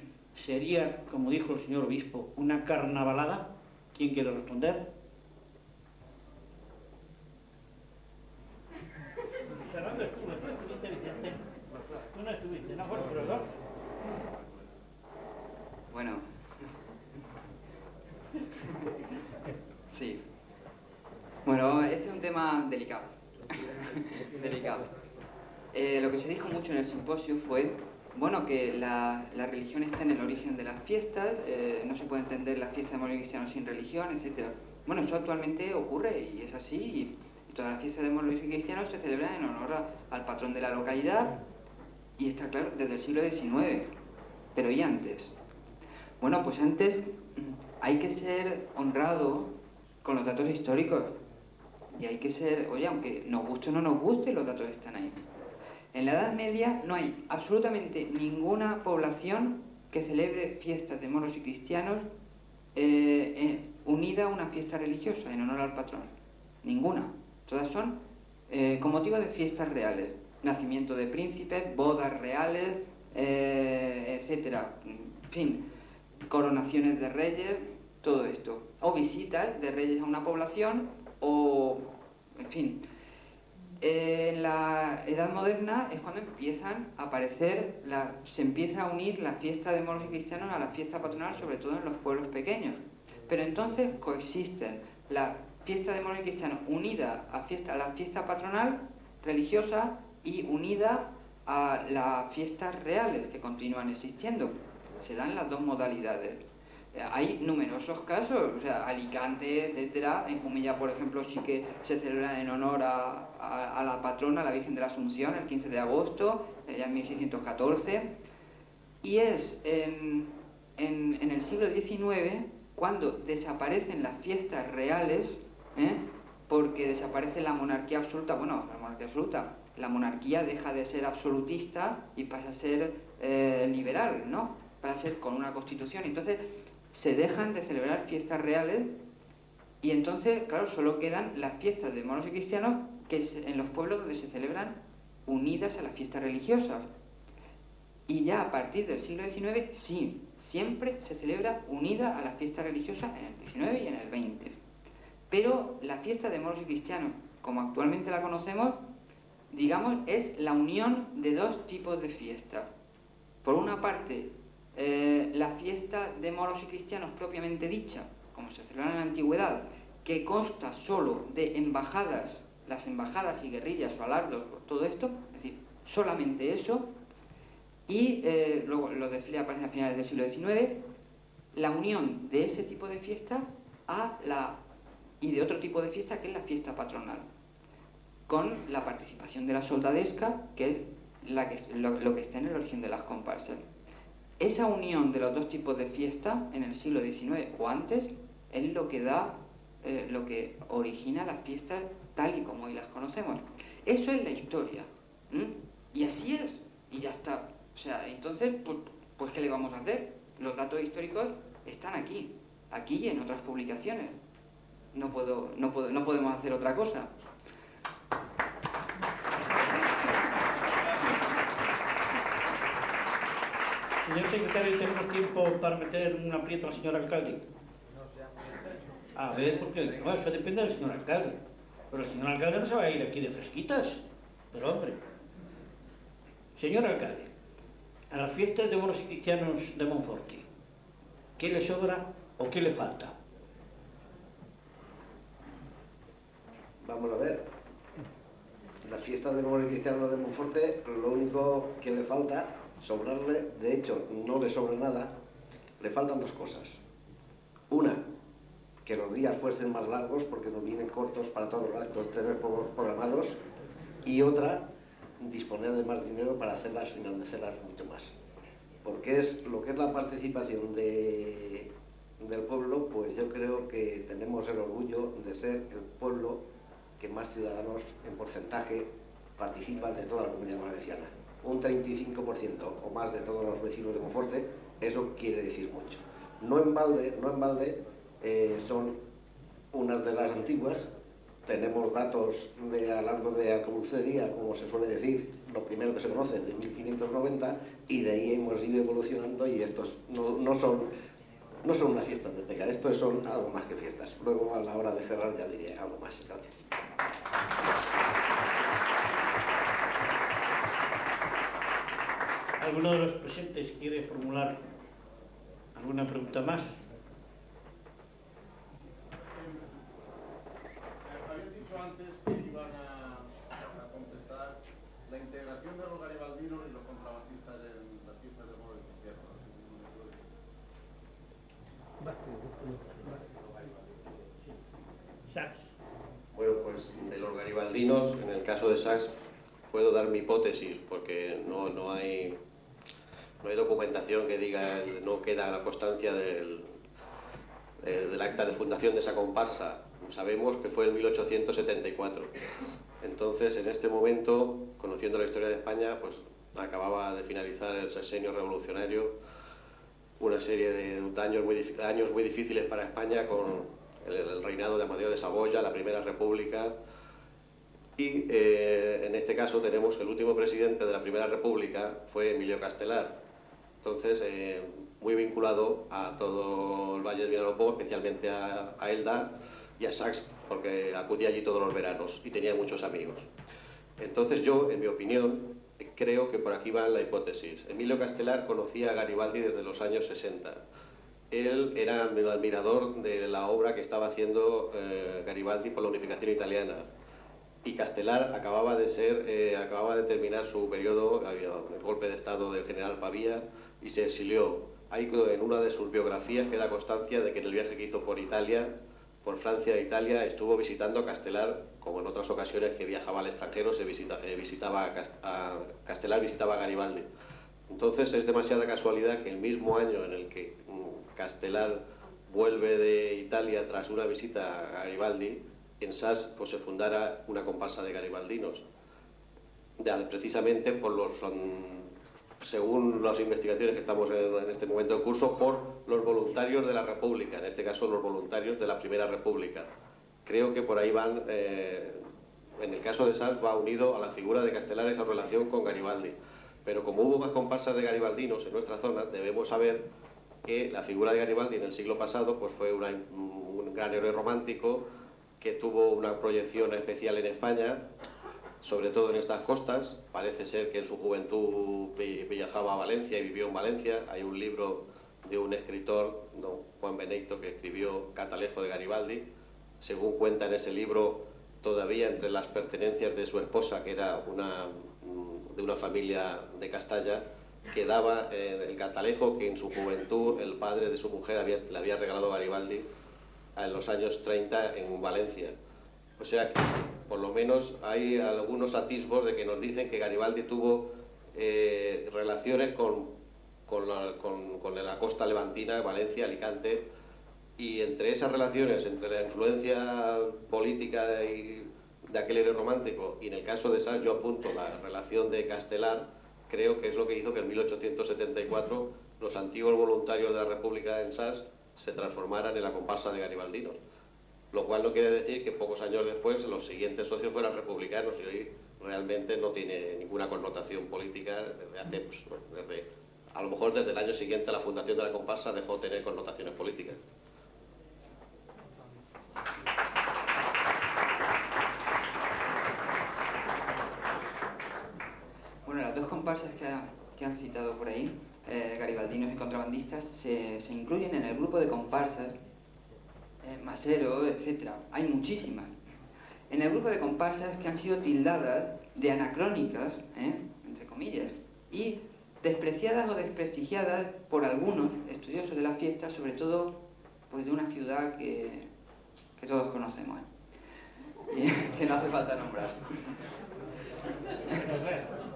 sería, como dijo el señor obispo, una carnavalada. ¿Quién quiere responder? Fernando, tú estuviste, Vicente. Tú no estuviste, ¿no? Pero dos.
Bueno. Sí. Bueno, este es un tema delicado. Delicado. Lo que se dijo mucho en el simposio fue, bueno, que la religión está en el origen de las fiestas, no se puede entender la fiesta de moros y cristianos sin religión, etc. Bueno, eso actualmente ocurre y es así, y todas las fiestas de moros y cristianos se celebran en honor al patrón de la localidad, y está claro, desde el siglo XIX. Pero ¿y antes? Bueno, pues antes hay que ser honrado con los datos históricos, y hay que ser, oye, aunque nos guste o no nos guste, los datos están ahí. En la Edad Media no hay absolutamente ninguna población que celebre fiestas de moros y cristianos unida a una fiesta religiosa en honor al patrón. Ninguna. Todas son con motivo de fiestas reales. Nacimiento de príncipes, bodas reales, etcétera. En fin, coronaciones de reyes, todo esto. O visitas de reyes a una población, o, en fin. En la Edad Moderna es cuando empiezan a aparecer, se empieza a unir la fiesta de moros y cristianos a la fiesta patronal, sobre todo en los pueblos pequeños. Pero entonces coexisten la fiesta de moros y cristianos unida a la fiesta patronal religiosa y unida a las fiestas reales que continúan existiendo. Se dan las dos modalidades. Hay numerosos casos, o sea, Alicante, etcétera. En Jumilla, por ejemplo, sí que se celebran en honor a la patrona, la Virgen de la Asunción, el 15 de agosto, ya en 1614. Y es en el siglo XIX cuando desaparecen las fiestas reales, porque desaparece la monarquía absoluta. Bueno, la monarquía absoluta, la monarquía deja de ser absolutista y pasa a ser liberal, ¿no? Pasa a ser con una constitución. Entonces se dejan de celebrar fiestas reales, y entonces, claro, solo quedan las fiestas de moros y cristianos en los pueblos donde se celebran unidas a las fiestas religiosas. Y ya a partir del siglo XIX, sí, siempre se celebra unida a las fiestas religiosas en el XIX y en el XX. Pero la fiesta de moros y cristianos, como actualmente la conocemos, digamos, es la unión de dos tipos de fiestas. Por una parte, la fiesta de moros y cristianos propiamente dicha, como se celebraba en la antigüedad, que consta solo de embajadas, las embajadas y guerrillas o alardos, todo esto, es decir, solamente eso, y luego los desfiles aparecen a finales del siglo XIX, la unión de ese tipo de fiesta y de otro tipo de fiesta, que es la fiesta patronal, con la participación de la soldadesca, que es lo que está en el origen de las comparsas. Esa unión de los dos tipos de fiesta en el siglo XIX o antes es lo que lo que origina las fiestas tal y como hoy las conocemos. Eso es la historia. Y así es, y ya está. O sea, entonces, pues ¿qué le vamos a hacer? Los datos históricos están aquí y en otras publicaciones. No podemos hacer otra cosa.
Señor secretario, ¿tenemos tiempo para meter un aprieto al señor alcalde? A ver, porque no, eso depende del señor alcalde. Pero el señor alcalde no se va a ir aquí de fresquitas. Pero hombre, señor alcalde, a las fiestas de moros y cristianos de Monforte, ¿qué le sobra o qué le falta?
Vamos a ver. Las fiestas de moros y cristianos de Monforte, lo único que le falta, sobrarle, de hecho no le sobra nada, le faltan dos cosas. Una, que los días fuesen más largos porque nos vienen cortos para todos los actos tener programados, y otra, disponer de más dinero para hacerlas y engrandecerlas mucho más. Porque es lo que es la participación del pueblo, pues yo creo que tenemos el orgullo de ser el pueblo que más ciudadanos en porcentaje participan de toda la Comunidad Valenciana.
un 35% o más de todos los vecinos de Monforte, eso quiere decir mucho. No en balde, son unas de las antiguas. Tenemos datos de hablando de alcabucería, como se suele decir, lo primero que se conoce de 1590, y de ahí hemos ido evolucionando, y estos no son unas fiestas de pesca, estos son algo más que fiestas. Luego, a la hora de cerrar, ya diré algo más. Gracias.
¿Alguno de los presentes quiere formular alguna pregunta más?
Habéis dicho antes que iban a contestar la integración de los garibaldinos y los contrabandistas en las fiestas de Moro y Cristiano.
Sachs.
Bueno, pues de los garibaldinos, en el caso de Sachs, puedo dar mi hipótesis, porque no hay documentación que diga, no queda la constancia del acta de fundación de esa comparsa. Sabemos que fue en 1874. Entonces, en este momento, conociendo la historia de España, pues acababa de finalizar el sexenio revolucionario, una serie de años muy difíciles para España, con el reinado de Amadeo de Saboya, la Primera República, y en este caso tenemos que el último presidente de la Primera República fue Emilio Castelar. Entonces, muy vinculado a todo el Valle del Vinalopó, especialmente a Elda y a Sachs, porque acudía allí todos los veranos y tenía muchos amigos. Entonces yo, en mi opinión, creo que por aquí va la hipótesis. Emilio Castelar conocía a Garibaldi desde los años 60. Él era un admirador de la obra que estaba haciendo Garibaldi por la unificación italiana. Y Castelar acababa de terminar su periodo, el golpe de estado del general Pavía, y se exilió. Ahí, en una de sus biografías, queda constancia de que en el viaje que hizo por Francia e Italia, estuvo visitando a Castelar, como en otras ocasiones que viajaba al extranjero, Castelar visitaba a Garibaldi. Entonces es demasiada casualidad que el mismo año en el que Castelar vuelve de Italia tras una visita a Garibaldi, en Sas pues se fundara una comparsa de garibaldinos, precisamente según las investigaciones que estamos en este momento en curso, por los voluntarios de la República, en este caso los voluntarios de la Primera República. Creo que por ahí van, en el caso de Sas va unido a la figura de Castelar esa relación con Garibaldi. Pero como hubo más comparsas de garibaldinos en nuestra zona, debemos saber que la figura de Garibaldi en el siglo pasado pues fue un gran héroe romántico que tuvo una proyección especial en España, sobre todo en estas costas. Parece ser que en su juventud viajaba a Valencia y vivió en Valencia. Hay un libro de un escritor, don Juan Benedicto, que escribió Catalejo de Garibaldi. Según cuenta en ese libro, todavía entre las pertenencias de su esposa, que era de una familia de Castalla, quedaba el catalejo que en su juventud el padre de su mujer le había regalado a Garibaldi en los años 30 en Valencia. O sea que por lo menos hay algunos atisbos de que nos dicen que Garibaldi tuvo relaciones con la costa levantina, Valencia, Alicante, y entre esas relaciones, entre la influencia política de aquel héroe romántico y en el caso de Sas yo apunto la relación de Castelar, creo que es lo que hizo que en 1874 los antiguos voluntarios de la República en Sas se transformaran en la comparsa de garibaldinos. Lo cual no quiere decir que pocos años después los siguientes socios fueran republicanos, y hoy realmente no tiene ninguna connotación política a lo mejor desde el año siguiente a la fundación de la comparsa dejó de tener connotaciones políticas.
Bueno, las dos comparsas que han citado por ahí, garibaldinos y contrabandistas, se incluyen en el grupo de comparsas Masero, etc. Hay muchísimas. En el grupo de comparsas que han sido tildadas de anacrónicas, entre comillas, y despreciadas o desprestigiadas por algunos estudiosos de la fiesta, sobre todo pues de una ciudad que todos conocemos, que no hace falta nombrar.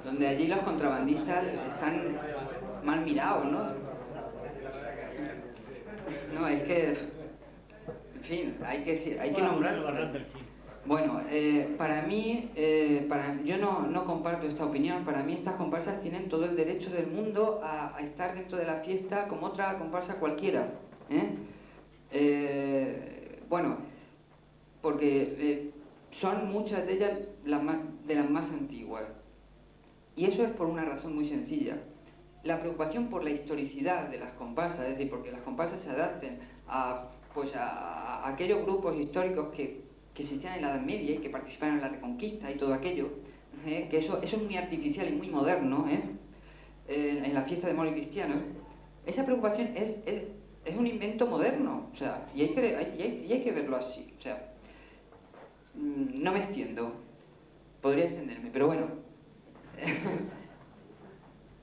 Donde allí los contrabandistas están mal mirados, ¿no? No, es que... En fin, hay que nombrarlo. Bueno, para mí, yo no comparto esta opinión. Para mí estas comparsas tienen todo el derecho del mundo a estar dentro de la fiesta como otra comparsa cualquiera. Bueno, porque son muchas de ellas de las más antiguas. Y eso es por una razón muy sencilla. La preocupación por la historicidad de las comparsas, es decir, porque las comparsas se adapten a aquellos grupos históricos que existían en la Edad Media y que participaron en la Reconquista y todo aquello, que eso es muy artificial y muy moderno, en la fiesta de moros y cristianos. Esa preocupación es un invento moderno, o sea, y hay que verlo así. O sea, no me extiendo, podría extenderme, pero bueno.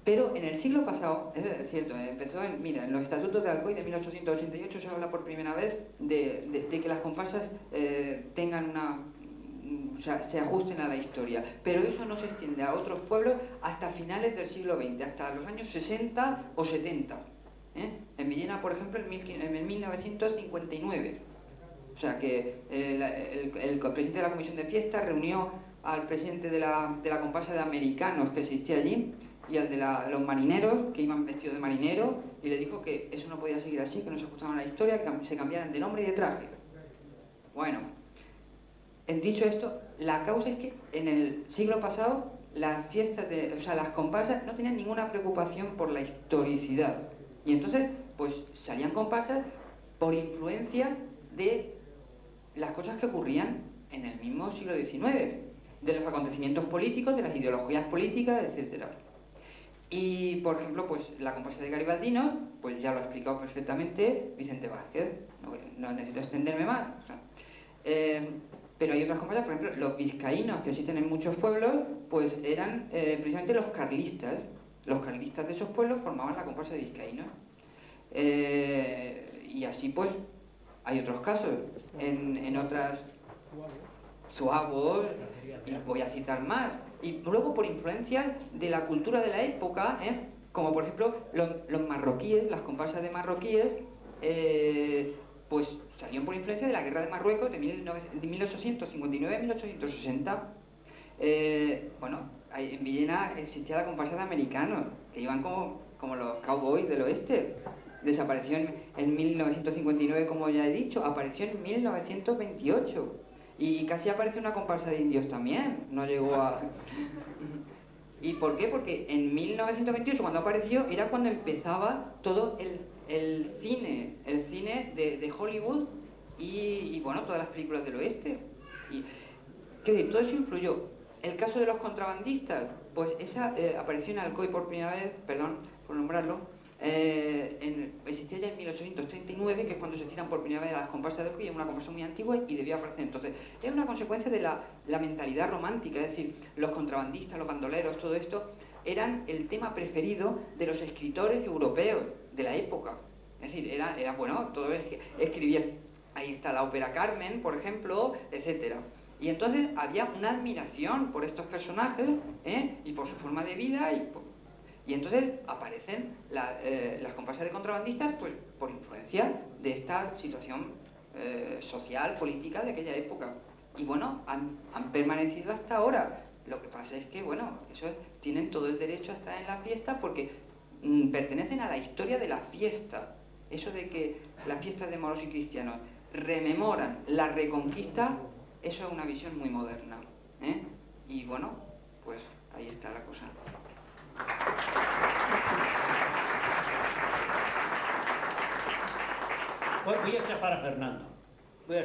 Pero en el siglo pasado, es cierto, empezó en los estatutos de Alcoy de 1888 se habla por primera vez de que las comparsas tengan se ajusten a la historia, pero eso no se extiende a otros pueblos hasta finales del siglo XX, hasta los años 60 o 70. En Villena, por ejemplo, en 1959. O sea que el presidente de la Comisión de Fiesta reunió al presidente de la comparsa de americanos que existía allí y al de los marineros, que iban vestidos de marinero, y le dijo que eso no podía seguir así, que no se ajustaban a la historia, que se cambiaran de nombre y de traje. Bueno, dicho esto, la causa es que en el siglo pasado las fiestas las comparsas no tenían ninguna preocupación por la historicidad. Y entonces, pues salían comparsas por influencia de las cosas que ocurrían en el mismo siglo XIX, de los acontecimientos políticos, de las ideologías políticas, etcétera. Y, por ejemplo, pues la comparsa de Garibaldinos, pues ya lo ha explicado perfectamente Vicente Vázquez, no necesito extenderme más. O sea, pero hay otras comparsas, por ejemplo, los vizcaínos, que existen en muchos pueblos, pues eran precisamente los carlistas. Los carlistas de esos pueblos formaban la comparsa de vizcaínos. Y así, pues, hay otros casos. En otras... Suavos, y voy a citar más. Y luego por influencia de la cultura de la época, como por ejemplo los marroquíes, las comparsas de marroquíes, pues salieron por influencia de la guerra de Marruecos de 1859 a 1860. Bueno, en Villena existía la comparsa de americanos, que iban como los cowboys del oeste. Desapareció en 1959, como ya he dicho, apareció en 1928. Y casi aparece una comparsa de indios también, no llegó a... ¿Y por qué? Porque en 1928, cuando apareció, era cuando empezaba todo el cine de Hollywood y bueno, todas las películas del oeste. Y todo eso influyó. El caso de los contrabandistas, pues esa apareció en Alcoy por primera vez, perdón por nombrarlo, existía ya en 1839, que es cuando se citan por primera vez a las comparsas de Alcoy, es una comparsa muy antigua y debía aparecer entonces. Es una consecuencia de la mentalidad romántica, es decir, los contrabandistas, los bandoleros, todo esto, eran el tema preferido de los escritores europeos de la época. Es decir, era bueno, todo escribían, ahí está la ópera Carmen, por ejemplo, etcétera. Y entonces había una admiración por estos personajes, y por su forma de vida, y entonces aparecen las comparsas de contrabandistas, pues por influencia de esta situación social, política de aquella época. Y bueno, han permanecido hasta ahora. Lo que pasa es que, bueno, tienen todo el derecho a estar en la fiesta porque pertenecen a la historia de la fiesta. Eso de que las fiestas de moros y cristianos rememoran la Reconquista, eso es una visión muy moderna. Y bueno, pues ahí está la cosa.
Voy a chafar a Fernando. De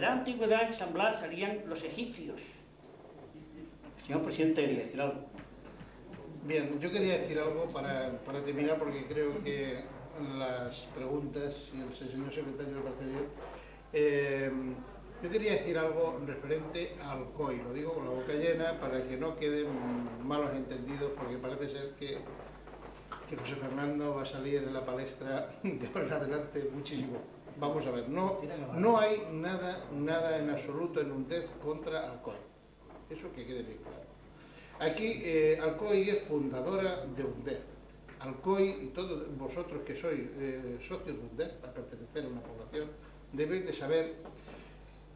la antigüedad en San Blas salían los egipcios. El señor presidente quería decir algo.
Bien, yo quería decir algo para terminar, porque creo que las preguntas, y el señor secretario lo parece bien. Yo quería decir algo referente al COI, lo digo con la boca llena para que no queden malos entendidos, porque parece ser que José Fernando va a salir en la palestra de ahora en adelante muchísimo. Vamos a ver, no hay nada en absoluto en UNDEF contra Alcoy. Eso que quede bien claro. Aquí Alcoy es fundadora de UNDEF. Alcoy y todos vosotros que sois socios de UNDEF, a pertenecer a una población, debéis de saber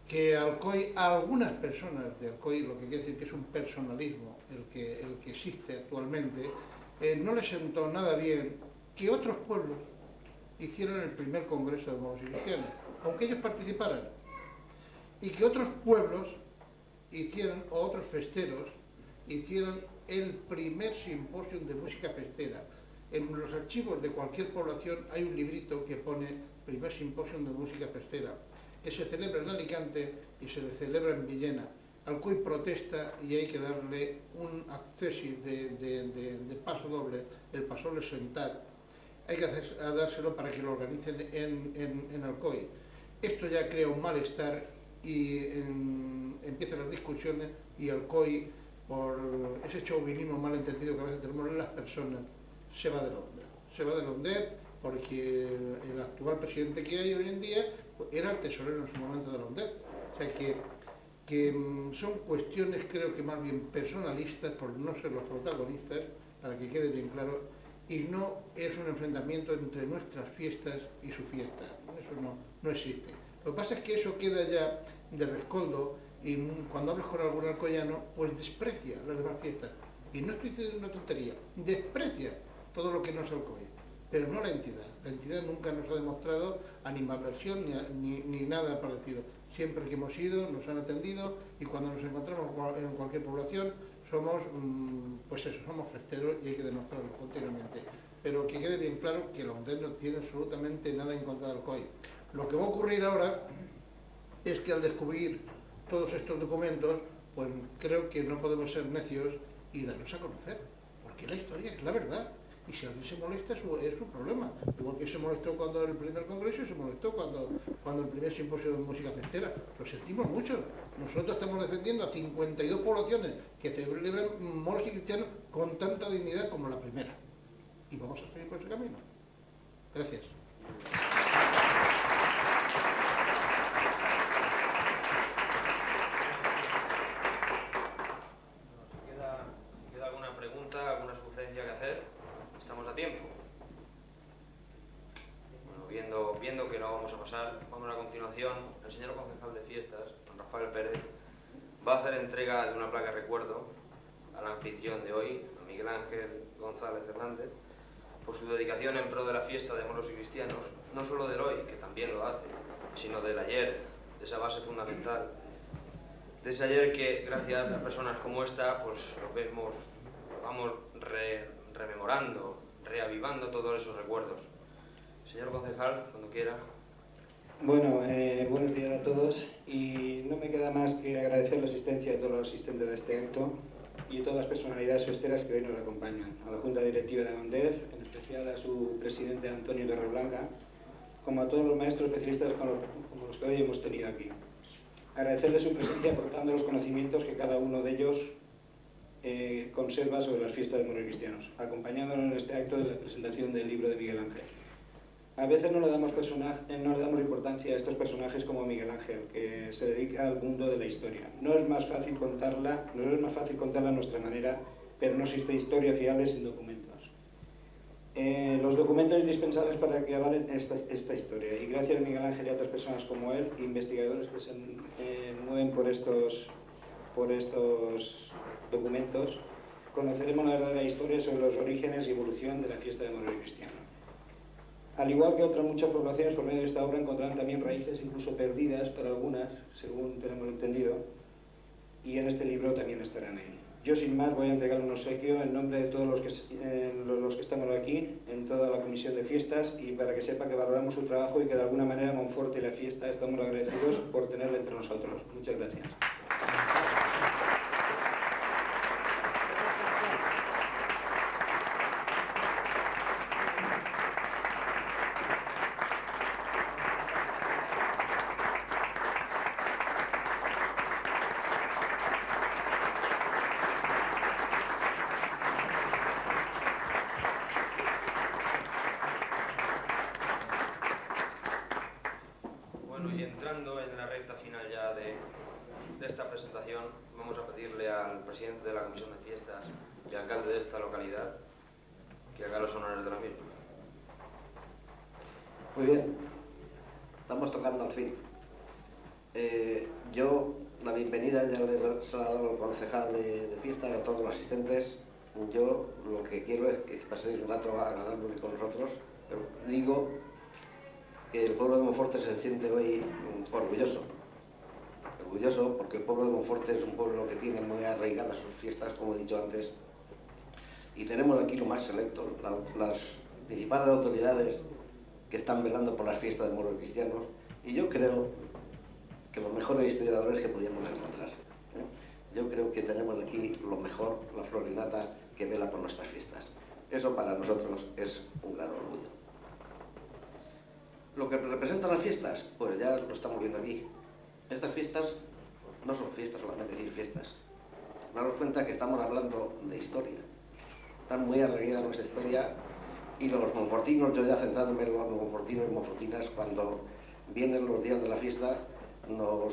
que Alcoy, a algunas personas de Alcoy, lo que quiere decir que es un personalismo el que existe actualmente, no les sentó nada bien que otros pueblos hicieran el primer congreso de moros y cristianos, aunque ellos participaran, y que otros pueblos hicieran, o otros festeros, hicieran el primer simposio de música festera. En los archivos de cualquier población hay un librito que pone primer simposio de música festera, que se celebra en Alicante y se celebra en Villena. Alcoy protesta y hay que darle un acceso de paso doble, el paso doble sentar. Hay que dárselo para que lo organicen en Alcoy. Esto ya crea un malestar y empiezan las discusiones y Alcoy, por ese chauvinismo malentendido que a veces tenemos en las personas, se va de Londres. Se va de Londres porque el actual presidente que hay hoy en día era el tesorero en su momento de Londres. O sea que son cuestiones, creo que más bien personalistas, por no ser los protagonistas, para que quede bien claro, y no es un enfrentamiento entre nuestras fiestas y su fiesta. Eso no existe. Lo que pasa es que eso queda ya de rescoldo y cuando hablas con algún alcoyano, pues desprecia las demás fiestas. Y no estoy diciendo una tontería, desprecia todo lo que no es Alcoy, pero no la entidad. La entidad nunca nos ha demostrado animadversión ni nada parecido. Siempre que hemos ido, nos han atendido y cuando nos encontramos en cualquier población somos, pues eso, somos festeros y hay que demostrarlo continuamente. Pero que quede bien claro que la UNDED no tiene absolutamente nada en contra de Alcoy. Lo que va a ocurrir ahora es que al descubrir todos estos documentos, pues creo que no podemos ser necios y darlos a conocer, porque la historia es la verdad. Y si alguien se molesta, es su problema. Igual que se molestó cuando el primer congreso y se molestó cuando el primer simposio de música festera. Lo sentimos mucho. Nosotros estamos defendiendo a 52 poblaciones que celebran moros y cristianos con tanta dignidad como la primera. Y vamos a seguir por ese camino. Gracias.
Si queda alguna pregunta, alguna sugerencia que hacer, estamos a tiempo. Bueno, viendo que no vamos a pasar, vamos a continuación. El señor concejal de fiestas, don Rafael Pérez, va a hacer entrega de una placa de recuerdo al anfitrión de hoy, a Miguel Ángel González Hernández, por su dedicación en pro de la fiesta de moros y cristianos, no solo del hoy, que también lo hace, sino del ayer, de esa base fundamental, de ese ayer que gracias a personas como esta, pues vamos rememorando, reavivando todos esos recuerdos. Señor concejal, cuando quiera.
Bueno, buenos días a todos y no me queda más que agradecer la asistencia de todos los asistentes de este acto y todas las personalidades festeras que hoy nos acompañan, a la Junta Directiva de UNDEF, en especial a su presidente Antonio Torreblanca, como a todos los maestros especialistas como los que hoy hemos tenido aquí. Agradecerles su presencia aportando los conocimientos que cada uno de ellos conserva sobre las fiestas de moros y cristianos, acompañándonos en este acto de la presentación del libro de Miguel Ángel. A veces no le damos importancia a estos personajes como Miguel Ángel, que se dedica al mundo de la historia. No es más fácil contarla a nuestra manera, pero no existe historia fiable sin documentos. Los documentos indispensables para que avalen esta historia. Y gracias a Miguel Ángel y a otras personas como él, investigadores que se mueven por estos documentos, conoceremos la verdadera historia sobre los orígenes y evolución de la fiesta de moros y cristianos. Al igual que otras muchas poblaciones, por medio de esta obra encontrarán también raíces incluso perdidas para algunas, según tenemos entendido, y en este libro también estarán ahí. Yo sin más voy a entregar un obsequio en nombre de todos los que estamos aquí, en toda la comisión de fiestas, y para que sepa que valoramos su trabajo y que de alguna manera Monforte y la fiesta estamos agradecidos por tenerle entre nosotros. Muchas gracias.
Entrando en la recta final ya de esta presentación, vamos a pedirle al presidente de la Comisión de Fiestas y alcalde de esta localidad que haga los honores de la misma.
Muy bien, estamos tocando al fin. Yo, la bienvenida ya le he dado al concejal de fiestas, a todos los asistentes. Yo lo que quiero es que paséis un rato agradable con nosotros. Pero digo que el pueblo de Monforte se siente hoy orgulloso. Orgulloso porque el pueblo de Monforte es un pueblo que tiene muy arraigadas sus fiestas, como he dicho antes. Y tenemos aquí lo más selecto, las principales autoridades que están velando por las fiestas de moros cristianos. Y yo creo que los mejores historiadores que podíamos encontrar. Yo creo que tenemos aquí lo mejor, la flor y nata, que vela por nuestras fiestas. Eso para nosotros es un gran orgullo. Lo que representan las fiestas, pues ya lo estamos viendo aquí. Estas fiestas no son fiestas, solamente decir fiestas. Daros cuenta que estamos hablando de historia. Están muy arraigadas nuestra historia y los monfortinos, yo ya centrándome en los monfortinos y monfortinas, cuando vienen los días de la fiesta, nos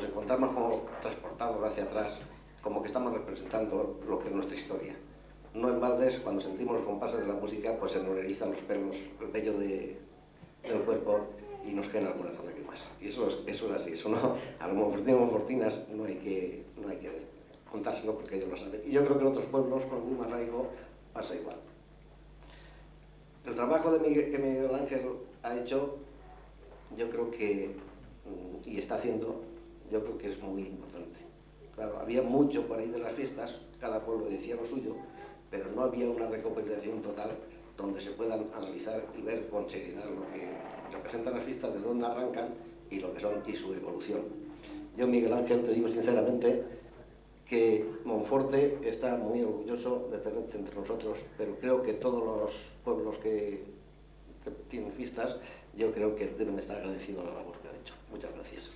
encontramos como transportados hacia atrás, como que estamos representando lo que es nuestra historia. No en baldes, cuando sentimos los compases de la música, pues se nos erizan los pelos, el vello del cuerpo y nos caen algunas lágrimas. Y eso es así, eso no, a los monfortinos y monfortinas no hay que contárselo porque ellos lo saben. Y yo creo que en otros pueblos con el mismo arraigo pasa igual. El trabajo que Miguel Ángel ha hecho, yo creo que, y está haciendo, yo creo que es muy importante. Claro, había mucho por ahí de las fiestas, cada pueblo decía lo suyo, pero no había una recopilación total donde se puedan analizar y ver con seriedad lo que representan las fiestas, de dónde arrancan y lo que son y su evolución. Yo, Miguel Ángel, te digo sinceramente que Monforte está muy orgulloso de tenerte entre nosotros, pero creo que todos los pueblos que tienen fiestas, yo creo que deben estar agradecidos a la labor que han hecho. Muchas gracias.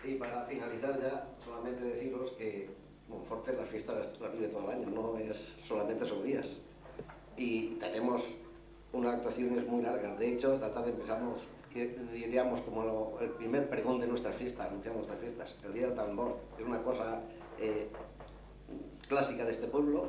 Y para finalizar ya, solamente deciros que Monforte las fiestas las vive todo el año, no es solamente esos días. Y tenemos unas actuaciones muy largas. De hecho, esta tarde empezamos, que diríamos como el primer pregón de nuestras fiestas, anunciamos nuestras fiestas, el Día del Tambor, que es una cosa clásica de este pueblo,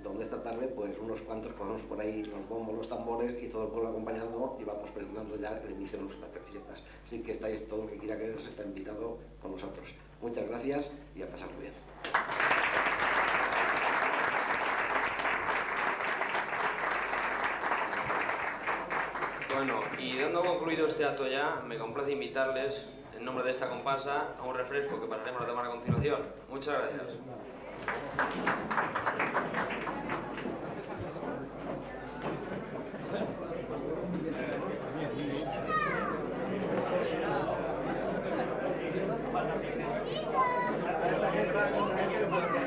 donde esta tarde pues unos cuantos cogemos por ahí los bombos, los tambores y todo el pueblo acompañando y vamos pregonando ya el inicio de nuestras fiestas. Así que estáis, todo el que quiera quedarse está invitado con nosotros. Muchas gracias y a pasarlo bien.
Bueno, y dando concluido este acto ya, me complace invitarles, en nombre de esta comparsa, a un refresco que pasaremos a tomar a continuación. Muchas gracias.
Gracias.